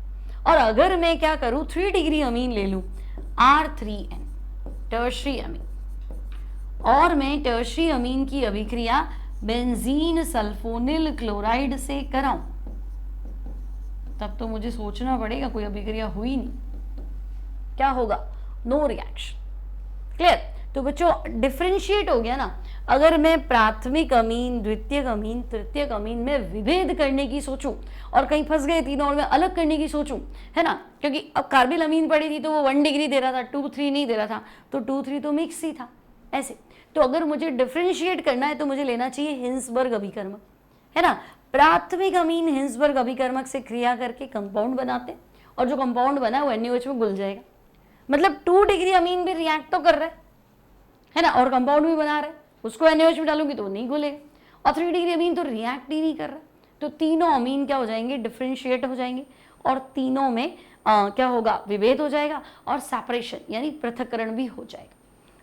और अगर मैं क्या करूं 3 डिग्री अमीन ले लूं R3N टर्शरी अमीन, और मैं टर्शरी अमीन की अभिक्रिया बेंजीन सल्फोनिल क्लोराइड से कराऊं, तब तो मुझे सोचना पड़ेगा कोई अभिक्रिया हुई नहीं, क्या होगा, नो रिएक्शन, क्लियर। तो बच्चों डिफरेंशिएट हो गया ना, अगर मैं प्राथमिक अमीन, द्वितीयक अमीन, तृतीयक अमीन में विभेद करने की सोचूं और कहीं फंस गए तीनों और मैं अलग करने की सोचूं, है ना, क्योंकि अब कार्बिल अमीन पड़ी थी तो वो 1 डिग्री दे रहा था, 2-3 नहीं दे रहा था, तो 2-3 तो मिक्स ही था ऐसे। तो अगर मुझे डिफरेंशिएट करना है तो मुझे लेना चाहिए हिंसबर्ग अभिकर्मक, है ना, प्राथमिक अमीन हिंसबर्ग अभिकर्मक से क्रिया करके कंपाउंड बनाते और जो कंपाउंड बना है वो NaOH में घुल जाएगा। मतलब 2 डिग्री अमीन भी रिएक्ट तो कर रहा है ना, और कंपाउंड भी बना रहा है, उसको NaOH में डालूंगी तो नहीं घुलेगा, और 3 डिग्री अमीन तो रिएक्ट ही नहीं कर रहा, तो तीनों अमीन क्या हो जाएंगे, डिफरेंशिएट हो जाएंगे, और तीनों में क्या होगा, विभेद हो जाएगा और सेपरेशन यानी पृथक्करण भी हो जाएगा।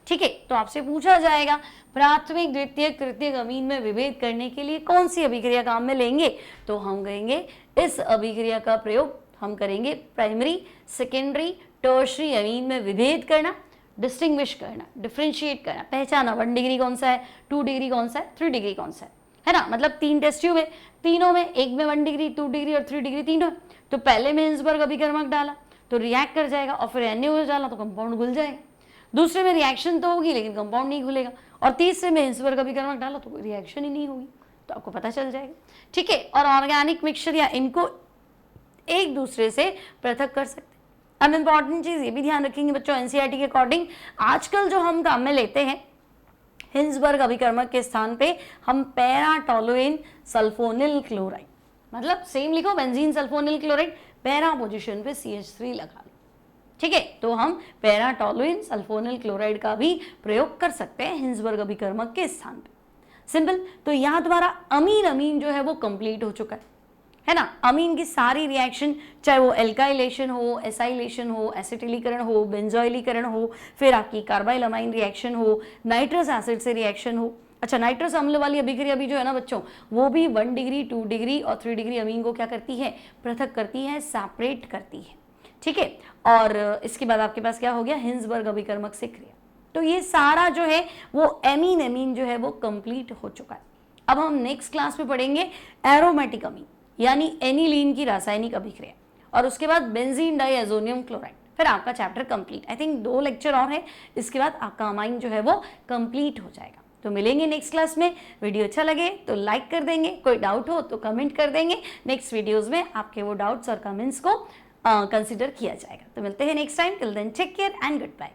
ठीक है, तो आपसे पूछा जाएगा प्राथमिक, द्वितीयक, तृतीयक अमीन में विभेद करने के लिए कौन सी अभिक्रिया काम में लेंगे, तो हम कहेंगे इस अभिक्रिया का प्रयोग हम करेंगे प्राइमरी, सेकेंडरी, टर्शरी अमीन में विभेद करना, डिस्टिंग्विश करना, डिफरेंशिएट करना, पहचाना 1 डिग्री कौन सा है, 2 डिग्री कौन सा है, 3 डिग्री कौन सा है ना, मतलब 3 टेस्ट ट्यूब है, तीनों में एक में 1 डिग्री, 2 डिग्री और 3 डिग्री तीनों, तो पहले में हिंसबर्ग अभिकर्मक डाला तो रिएक्ट कर जाएगा और फिर NaOH डाला तो कंपाउंड घुल जाएगा। दूसरे में रिएक्शन तो होगी लेकिन कंपाउंड नहीं घुलेगा, और तीसरे में हिंसबर्ग अभिकर्मक डाला तो कोई रिएक्शन ही नहीं होगी, तो आपको पता चल जाएगा। ठीक है, और ऑर्गेनिक मिक्सचर या इनको एक दूसरे से पृथक कर सकते हैं। अब इंपॉर्टेंट चीज ये भी ध्यान रखेंगे बच्चों, एनसीईआरटी के अकॉर्डिंग आजकल जो हम काम में लेते हैं हिंसबर्ग अभिकर्मक के स्थान पे हम पैराटोलुइन सल्फोनिल क्लोराइड, मतलब सेम लिखो benzene sulphonyl chloride, para position पे CH3 लगा लो। ठीक है, तो हम पैराटोलुइन सल्फोनिल क्लोराइड का भी प्रयोग कर सकते हैं हिंसबर्ग अभिकर्मक के स्थान पे। सिंपल। तो यहाँ तुम्हारा अमीन अमीन जो है वो कंप्लीट हो चुका है ना। अमीन की सारी रिएक्शन, चाहे वो एल्काइलेशन हो, एसाइलेशन हो, एसिटिलीकरण हो, बेंजोइलीकरण हो, फिर आपकी कार्बाइल अमाइन रिएक्शन हो, नाइट्रस एसिड से रिएक्शन हो। अच्छा, नाइट्रस अम्ल वाली अभिक्रिया भी जो है ना बच्चों, वो भी 1 डिग्री, 2 डिग्री और 3 डिग्री अमीन को क्या करती है, पृथक करती है, सेपरेट करती है। ठीक है, और इसके बाद आपके पास क्या हो गया, हिंसबर्ग अभिकर्मक से क्रिया। तो ये सारा जो है वो एमीन एमीन जो है वो कंप्लीट हो चुका है। अब हम नेक्स्ट क्लास में पढ़ेंगे एरोमेटिक अमीन यानी एनिलीन की रासायनिक अभिक्रिया, और उसके बाद बेंजीन डाइएजोनियम क्लोराइड, फिर आपका chapter complete. I think 2 lecture और है, इसके बाद आपका अमाइन जो है वो कंप्लीट हो जाएगा। तो मिलेंगे नेक्स्ट क्लास में। वीडियो अच्छा लगे तो लाइक कर देंगे, कोई डाउट हो तो कमेंट कर देंगे। नेक्स्ट वीडियोज में आपके वो डाउट्स और कमेंट्स को कंसिडर किया जाएगा। तो मिलते हैं next time. Till then take care and good bye.